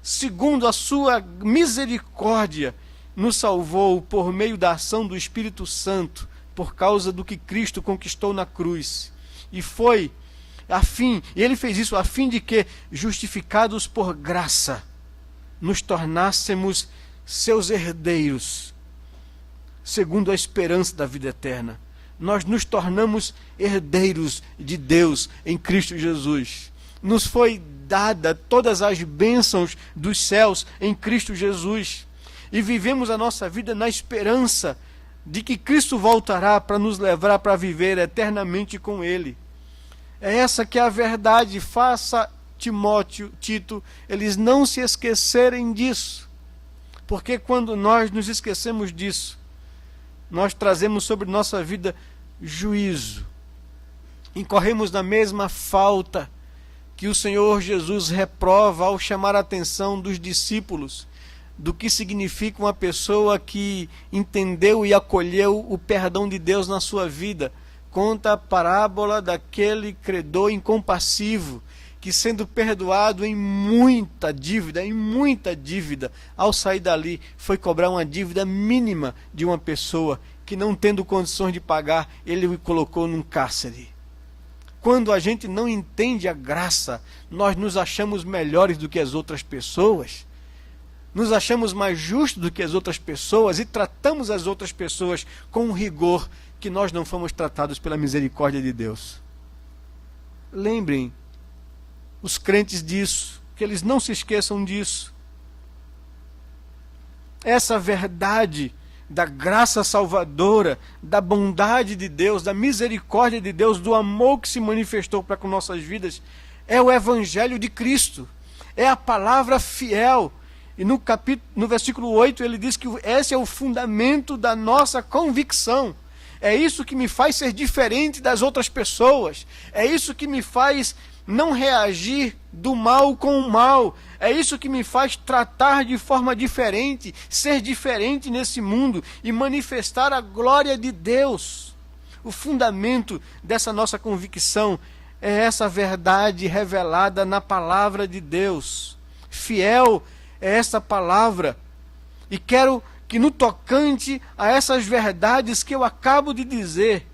segundo a sua misericórdia, nos salvou por meio da ação do Espírito Santo, por causa do que Cristo conquistou na cruz. E Ele fez isso a fim de que, justificados por graça, nos tornássemos seus herdeiros, segundo a esperança da vida eterna. Nós nos tornamos herdeiros de Deus em Cristo Jesus. Nos foi dada todas as bênçãos dos céus em Cristo Jesus. E vivemos a nossa vida na esperança de que Cristo voltará para nos levar para viver eternamente com Ele. É essa que é a verdade. Faça Timóteo, Tito, eles não se esquecerem disso. Porque quando nós nos esquecemos disso, nós trazemos sobre nossa vida juízo. Incorremos na mesma falta que o Senhor Jesus reprova ao chamar a atenção dos discípulos do que significa uma pessoa que entendeu e acolheu o perdão de Deus na sua vida. Conta a parábola daquele credor incompassivo que, sendo perdoado em muita dívida, ao sair dali, foi cobrar uma dívida mínima de uma pessoa que, não tendo condições de pagar, ele o colocou num cárcere. Quando a gente não entende a graça, nós nos achamos melhores do que as outras pessoas, nos achamos mais justos do que as outras pessoas e tratamos as outras pessoas com um rigor que nós não fomos tratados pela misericórdia de Deus. Lembrem os crentes disso, que eles não se esqueçam disso. Essa verdade da graça salvadora, da bondade de Deus, da misericórdia de Deus, do amor que se manifestou para com nossas vidas, é o Evangelho de Cristo, é a palavra fiel. E no versículo 8 ele diz que esse é o fundamento da nossa convicção. É isso que me faz ser diferente das outras pessoas. É isso que me faz não reagir do mal com o mal. É isso que me faz tratar de forma diferente, ser diferente nesse mundo e manifestar a glória de Deus. O fundamento dessa nossa convicção é essa verdade revelada na palavra de Deus. Fiel é essa palavra. E quero que no tocante a essas verdades que eu acabo de dizer,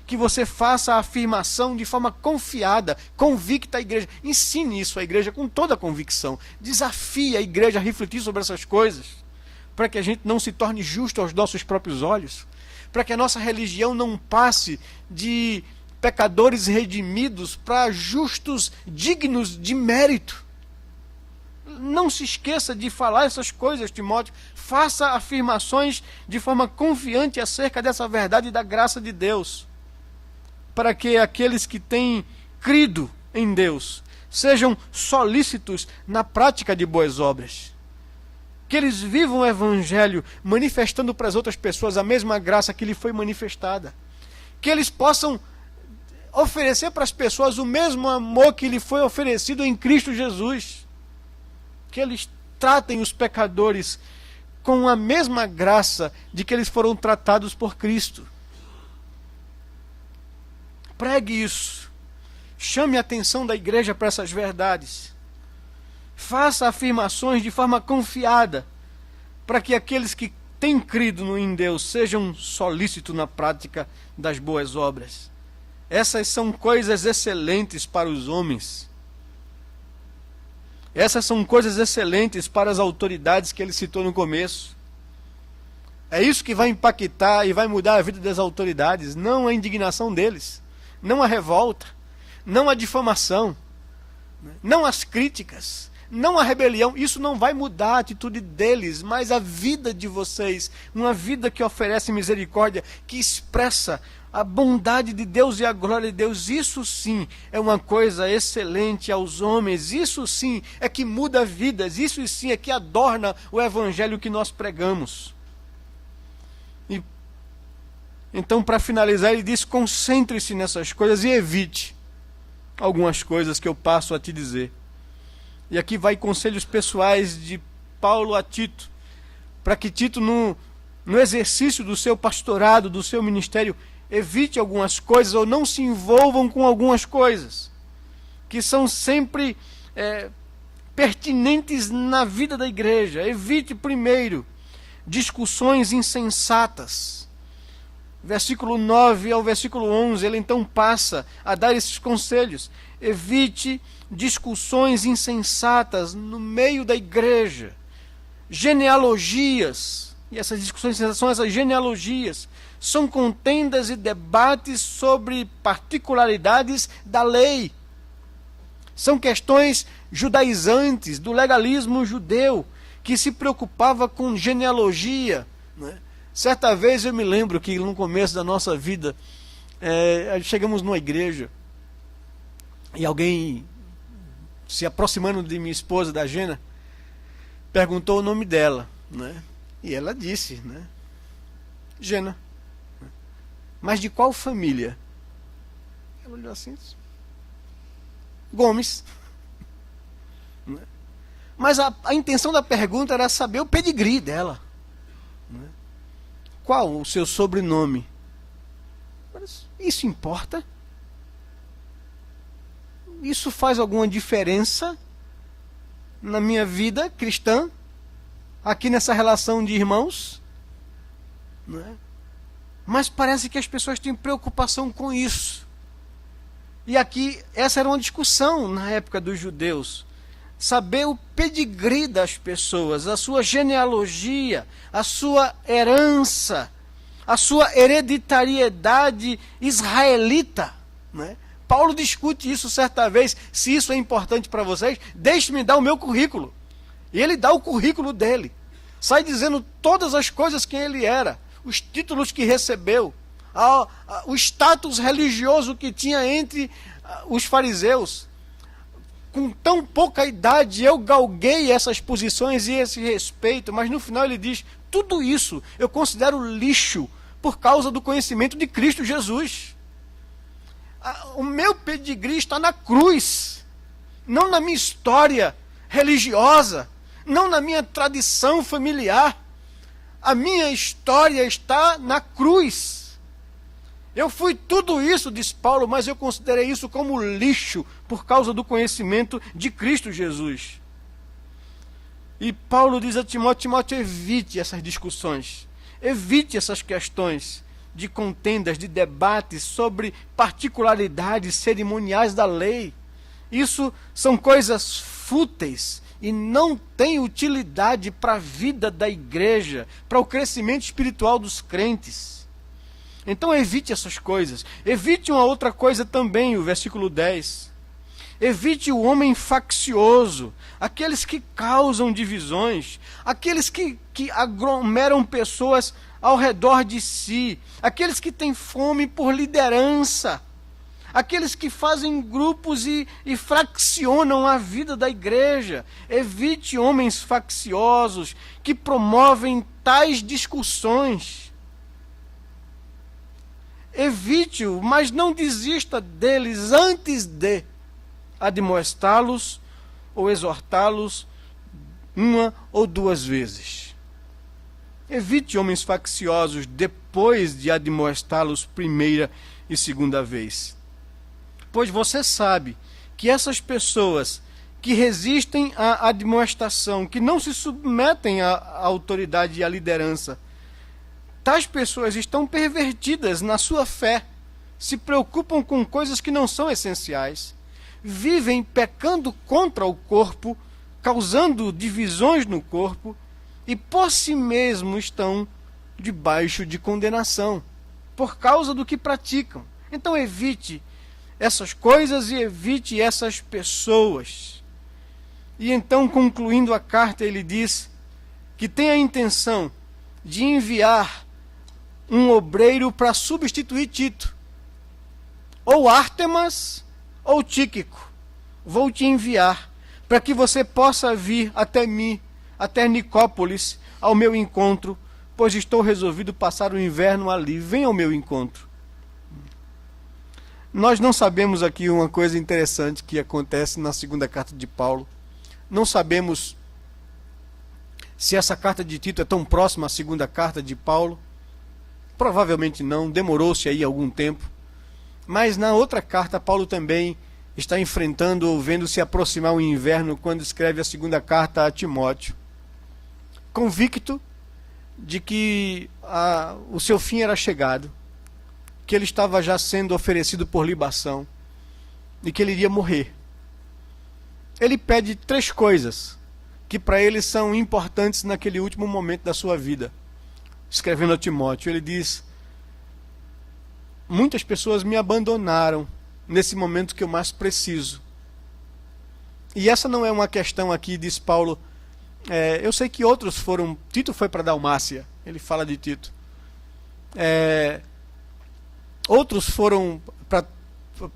que você faça a afirmação de forma confiada, convicta à igreja. Ensine isso à igreja com toda a convicção. Desafie a igreja a refletir sobre essas coisas, para que a gente não se torne justo aos nossos próprios olhos, para que a nossa religião não passe de pecadores redimidos para justos dignos de mérito. Não se esqueça de falar essas coisas, Timóteo. Faça afirmações de forma confiante acerca dessa verdade e da graça de Deus, para que aqueles que têm crido em Deus sejam solícitos na prática de boas obras. Que eles vivam o Evangelho manifestando para as outras pessoas a mesma graça que lhe foi manifestada. Que eles possam oferecer para as pessoas o mesmo amor que lhe foi oferecido em Cristo Jesus. Que eles tratem os pecadores com a mesma graça de que eles foram tratados por Cristo. Pregue isso. Chame a atenção da igreja para essas verdades. Faça afirmações de forma confiada, para que aqueles que têm crido em Deus sejam solícitos na prática das boas obras. Essas são coisas excelentes para os homens. Essas são coisas excelentes para as autoridades que ele citou no começo. É isso que vai impactar e vai mudar a vida das autoridades, não a indignação deles, não a revolta, não a difamação, não as críticas, não a rebelião. Isso não vai mudar a atitude deles, mas a vida de vocês, uma vida que oferece misericórdia, que expressa a bondade de Deus e a glória de Deus. Isso sim é uma coisa excelente aos homens. Isso sim é que muda vidas. Isso sim é que adorna o evangelho que nós pregamos. E então, para finalizar, ele diz: concentre-se nessas coisas e evite algumas coisas que eu passo a te dizer. E aqui vai conselhos pessoais de Paulo a Tito, para que Tito, no exercício do seu pastorado, do seu ministério, evite algumas coisas ou não se envolvam com algumas coisas que são sempre pertinentes na vida da igreja. Evite, primeiro, discussões insensatas. Versículo 9 ao versículo 11, ele então passa a dar esses conselhos. Evite discussões insensatas no meio da igreja. Genealogias, e essas discussões são essas genealogias, são contendas e debates sobre particularidades da lei. São questões judaizantes, do legalismo judeu, que se preocupava com genealogia, né? Certa vez eu me lembro que no começo da nossa vida, chegamos numa igreja e alguém, se aproximando de minha esposa, da Gena, perguntou o nome dela, né? E ela disse, né? Gena. Mas de qual família? Ela olhou assim, Gomes. Mas a intenção da pergunta era saber o pedigree dela. Qual o seu sobrenome? Isso importa? Isso faz alguma diferença na minha vida cristã? Aqui nessa relação de irmãos? Não é? Mas parece que as pessoas têm preocupação com isso. E aqui, essa era uma discussão na época dos judeus. Saber o pedigree das pessoas, a sua genealogia, a sua herança, a sua hereditariedade israelita. Né? Paulo discute isso certa vez. Se isso é importante para vocês, deixe-me dar o meu currículo. E ele dá o currículo dele. Sai dizendo todas as coisas que ele era, os títulos que recebeu, o status religioso que tinha entre os fariseus. Com tão pouca idade eu galguei essas posições e esse respeito, mas no final ele diz, tudo isso eu considero lixo por causa do conhecimento de Cristo Jesus. O meu pedigree está na cruz, não na minha história religiosa, não na minha tradição familiar. A minha história está na cruz. Eu fui tudo isso, diz Paulo, mas eu considerei isso como lixo por causa do conhecimento de Cristo Jesus. E Paulo diz a Timóteo, evite essas discussões, evite essas questões de contendas, de debates sobre particularidades cerimoniais da lei. Isso são coisas fúteis e não tem utilidade para a vida da igreja, para o crescimento espiritual dos crentes. Então evite essas coisas. Evite uma outra coisa também, o versículo 10. Evite o homem faccioso, aqueles que causam divisões, aqueles que aglomeram pessoas ao redor de si, aqueles que têm fome por liderança, aqueles que fazem grupos e fraccionam a vida da igreja. Evite homens facciosos que promovem tais discussões. Evite-o, mas não desista deles antes de admoestá-los ou exortá-los uma ou duas vezes. Evite homens facciosos depois de admoestá-los primeira e segunda vez. Pois você sabe que essas pessoas que resistem à admoestação, que não se submetem à autoridade e à liderança, tais pessoas estão pervertidas na sua fé, se preocupam com coisas que não são essenciais, vivem pecando contra o corpo, causando divisões no corpo, e por si mesmos estão debaixo de condenação, por causa do que praticam. Então evite essas coisas e evite essas pessoas. E então, concluindo a carta, ele diz que tem a intenção de enviar um obreiro para substituir Tito, ou Ártemas ou Tíquico. Vou te enviar para que você possa vir até mim, até Nicópolis, ao meu encontro, pois estou resolvido passar o inverno ali. Venha ao meu encontro. Nós não sabemos aqui uma coisa interessante que acontece na segunda carta de Paulo. Não sabemos se essa carta de Tito é tão próxima à segunda carta de Paulo. Provavelmente não, demorou-se aí algum tempo. Mas na outra carta, Paulo também está enfrentando ou vendo se aproximar o inverno quando escreve a segunda carta a Timóteo. Convicto de que o seu fim era chegado, que ele estava já sendo oferecido por libação e que ele iria morrer. Ele pede 3 coisas que para ele são importantes naquele último momento da sua vida. Escrevendo a Timóteo, ele diz: muitas pessoas me abandonaram nesse momento que eu mais preciso. E essa não é uma questão aqui, diz Paulo. Eu sei que outros foram. Tito foi para Dalmácia, ele fala de Tito. Outros foram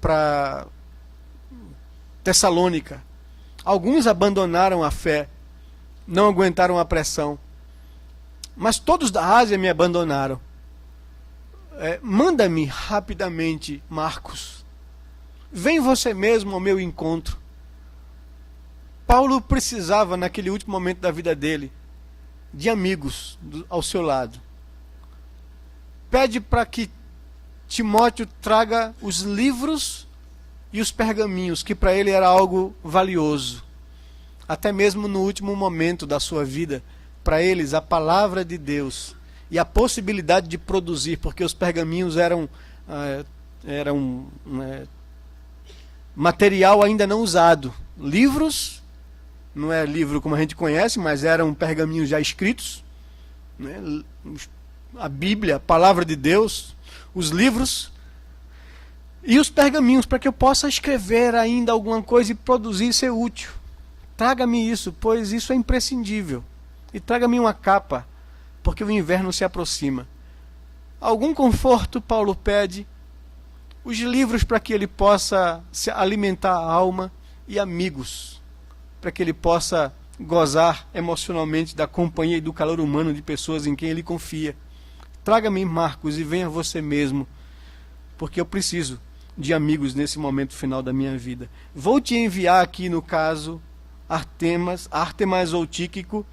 para Tessalônica. Alguns abandonaram a fé, não aguentaram a pressão. Mas todos da Ásia me abandonaram. Manda-me rapidamente, Marcos. Vem você mesmo ao meu encontro. Paulo precisava, naquele último momento da vida dele, de amigos ao seu lado. Pede para que Timóteo traga os livros e os pergaminhos, que para ele era algo valioso. Até mesmo no último momento da sua vida, para eles a palavra de Deus e a possibilidade de produzir, porque os pergaminhos eram material ainda não usado. Livros, não é livro como a gente conhece, mas eram pergaminhos já escritos, né? A Bíblia, a palavra de Deus, os livros e os pergaminhos, para que eu possa escrever ainda alguma coisa e produzir e ser útil. Traga-me isso, pois isso é imprescindível. E traga-me uma capa, porque o inverno se aproxima. Algum conforto, Paulo pede. Os livros para que ele possa se alimentar a alma, e amigos, para que ele possa gozar emocionalmente da companhia e do calor humano de pessoas em quem ele confia. Traga-me, Marcos, e venha você mesmo, porque eu preciso de amigos nesse momento final da minha vida. Vou te enviar aqui, no caso, Ártemas ou Tíquico,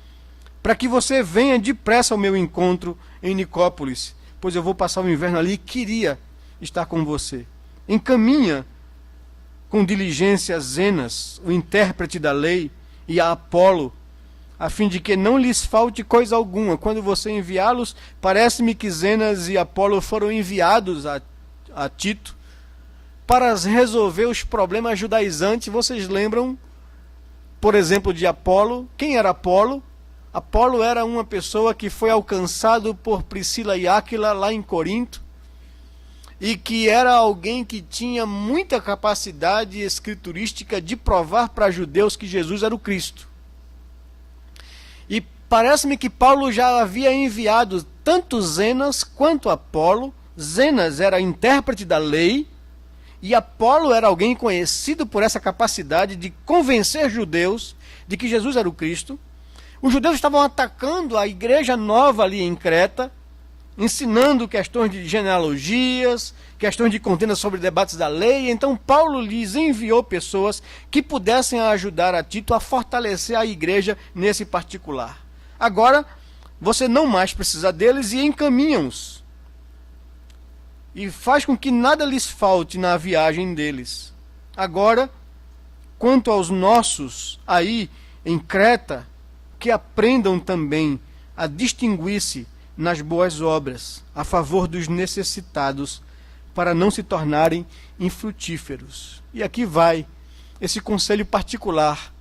para que você venha depressa ao meu encontro em Nicópolis, pois eu vou passar o inverno ali e queria estar com você. Encaminha com diligência Zenas, o intérprete da lei, e a Apolo, a fim de que não lhes falte coisa alguma. Quando você enviá-los, parece-me que Zenas e Apolo foram enviados a Tito para resolver os problemas judaizantes. Vocês lembram, por exemplo, de Apolo? Quem era Apolo? Apolo era uma pessoa que foi alcançado por Priscila e Áquila lá em Corinto, e que era alguém que tinha muita capacidade escriturística de provar para judeus que Jesus era o Cristo. E parece-me que Paulo já havia enviado tanto Zenas quanto Apolo. Zenas era intérprete da lei, e Apolo era alguém conhecido por essa capacidade de convencer judeus de que Jesus era o Cristo. Os judeus estavam atacando a igreja nova ali em Creta, ensinando questões de genealogias, questões de contenda sobre debates da lei. Então Paulo lhes enviou pessoas que pudessem ajudar a Tito a fortalecer a igreja nesse particular. Agora, você não mais precisa deles, e encaminha-os. E faz com que nada lhes falte na viagem deles. Agora, quanto aos nossos aí em Creta, que aprendam também a distinguir-se nas boas obras, a favor dos necessitados, para não se tornarem infrutíferos. E aqui vai esse conselho particular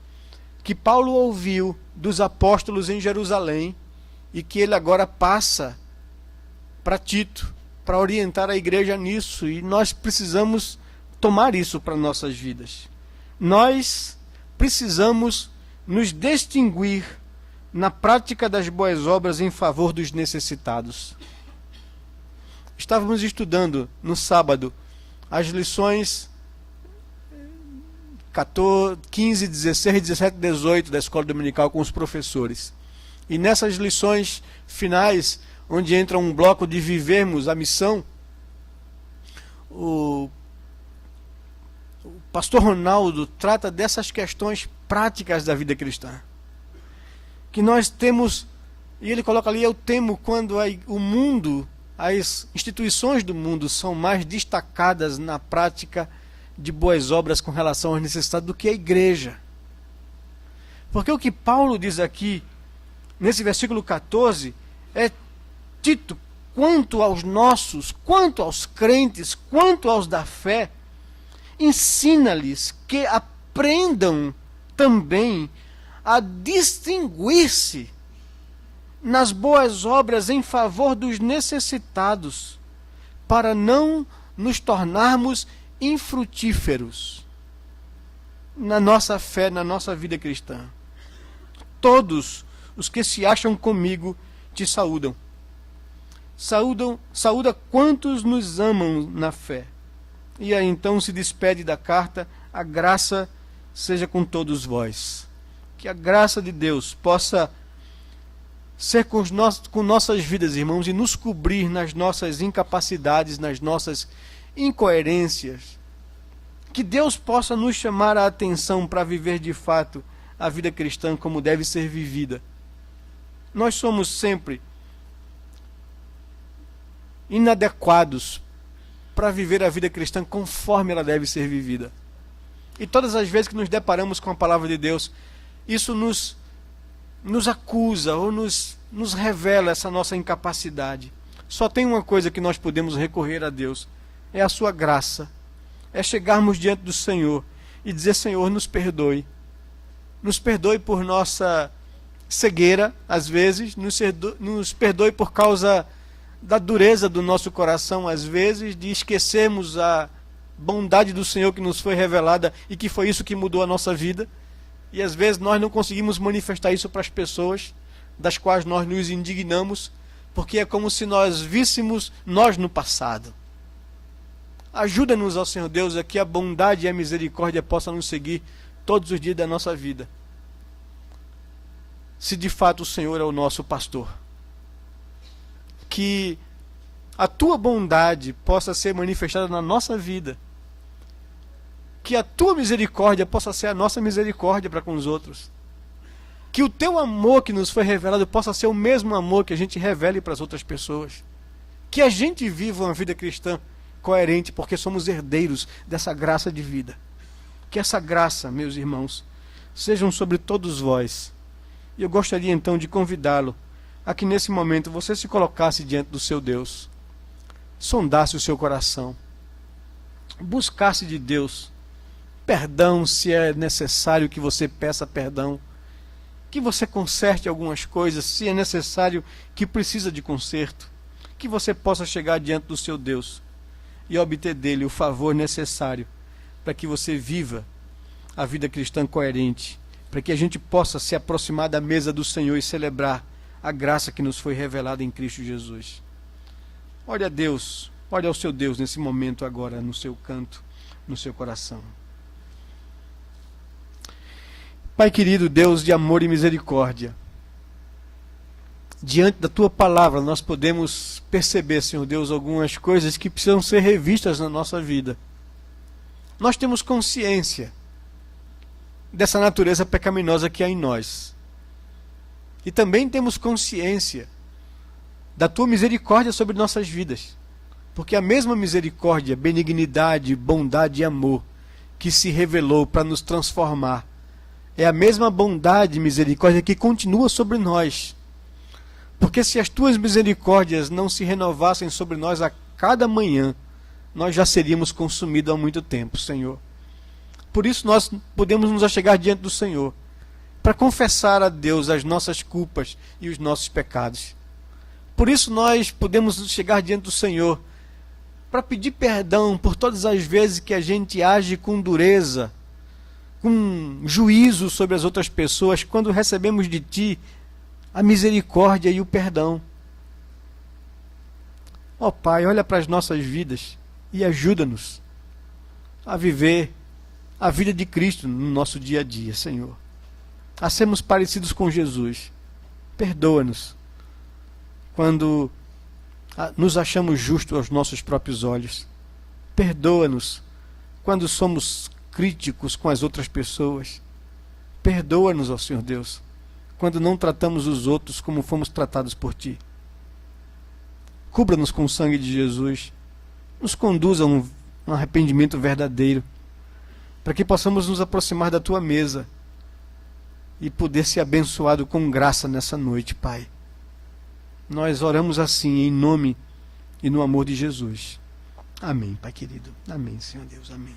que Paulo ouviu dos apóstolos em Jerusalém, e que ele agora passa para Tito, para orientar a igreja nisso. E nós precisamos tomar isso para nossas vidas. Nós precisamos nos distinguir na prática das boas obras em favor dos necessitados. Estávamos estudando no sábado as lições 14, 15, 16, 17 e 18 da escola dominical com os professores. E nessas lições finais, onde entra um bloco de vivermos a missão, o pastor Ronaldo trata dessas questões práticas da vida cristã. Que nós temos, e ele coloca ali: eu temo quando o mundo, as instituições do mundo são mais destacadas na prática de boas obras com relação aos necessitados do que a igreja. Porque o que Paulo diz aqui, nesse versículo 14, é: Tito, quanto aos nossos, quanto aos crentes, quanto aos da fé, ensina-lhes que aprendam também a distinguir-se nas boas obras em favor dos necessitados, para não nos tornarmos infrutíferos na nossa fé, na nossa vida cristã. Todos os que se acham comigo te saúdam. saúda quantos nos amam na fé. E aí então se despede da carta: a graça seja com todos vós. Que a graça de Deus possa ser com nossas vidas, irmãos, e nos cobrir nas nossas incapacidades, nas nossas incoerências. Que Deus possa nos chamar a atenção para viver de fato a vida cristã como deve ser vivida. Nós somos sempre inadequados para viver a vida cristã conforme ela deve ser vivida. E todas as vezes que nos deparamos com a palavra de Deus, isso nos acusa ou nos revela essa nossa incapacidade. Só tem uma coisa que nós podemos recorrer a Deus: é a sua graça. É chegarmos diante do Senhor e dizer: Senhor, nos perdoe. Nos perdoe por nossa cegueira, às vezes, nos perdoe por causa da dureza do nosso coração, às vezes, de esquecermos a bondade do Senhor que nos foi revelada e que foi isso que mudou a nossa vida. E às vezes nós não conseguimos manifestar isso para as pessoas das quais nós nos indignamos, porque é como se nós víssemos nós no passado. Ajuda-nos, ó Senhor Deus, a que a bondade e a misericórdia possam nos seguir todos os dias da nossa vida. Se de fato o Senhor é o nosso pastor, que a tua bondade possa ser manifestada na nossa vida, que a tua misericórdia possa ser a nossa misericórdia para com os outros, que o teu amor que nos foi revelado possa ser o mesmo amor que a gente revele para as outras pessoas, que a gente viva uma vida cristã coerente, porque somos herdeiros dessa graça de vida. Que essa graça, meus irmãos, sejam sobre todos vós. E eu gostaria então de convidá-lo a que nesse momento você se colocasse diante do seu Deus, sondasse o seu coração, buscasse de Deus perdão, se é necessário que você peça perdão, que você conserte algumas coisas, se é necessário que precisa de conserto, que você possa chegar diante do seu Deus e obter dele o favor necessário para que você viva a vida cristã coerente, para que a gente possa se aproximar da mesa do Senhor e celebrar a graça que nos foi revelada em Cristo Jesus. Olha a Deus, olha ao seu Deus nesse momento agora, no seu canto, no seu coração. Pai querido, Deus de amor e misericórdia, diante da tua palavra nós podemos perceber, Senhor Deus, algumas coisas que precisam ser revistas na nossa vida. Nós temos consciência dessa natureza pecaminosa que há em nós. E também temos consciência da tua misericórdia sobre nossas vidas. Porque a mesma misericórdia, benignidade, bondade e amor que se revelou para nos transformar, é a mesma bondade e misericórdia que continua sobre nós. Porque se as tuas misericórdias não se renovassem sobre nós a cada manhã, nós já seríamos consumidos há muito tempo, Senhor. Por isso nós podemos nos achegar diante do Senhor, para confessar a Deus as nossas culpas e os nossos pecados. Por isso nós podemos chegar diante do Senhor, para pedir perdão por todas as vezes que a gente age com dureza, com juízo sobre as outras pessoas, quando recebemos de Ti a misericórdia e o perdão. Ó Pai, olha para as nossas vidas e ajuda-nos a viver a vida de Cristo no nosso dia a dia, Senhor. A sermos parecidos com Jesus. Perdoa-nos quando nos achamos justos aos nossos próprios olhos. Perdoa-nos quando somos críticos com as outras pessoas. Perdoa-nos, ó Senhor Deus, quando não tratamos os outros como fomos tratados por Ti. Cubra-nos com o sangue de Jesus. Nos conduza a um arrependimento verdadeiro, para que possamos nos aproximar da Tua mesa e poder ser abençoado com graça nessa noite, Pai. Nós oramos assim, em nome e no amor de Jesus. Amém, Pai querido. Amém, Senhor Deus. Amém.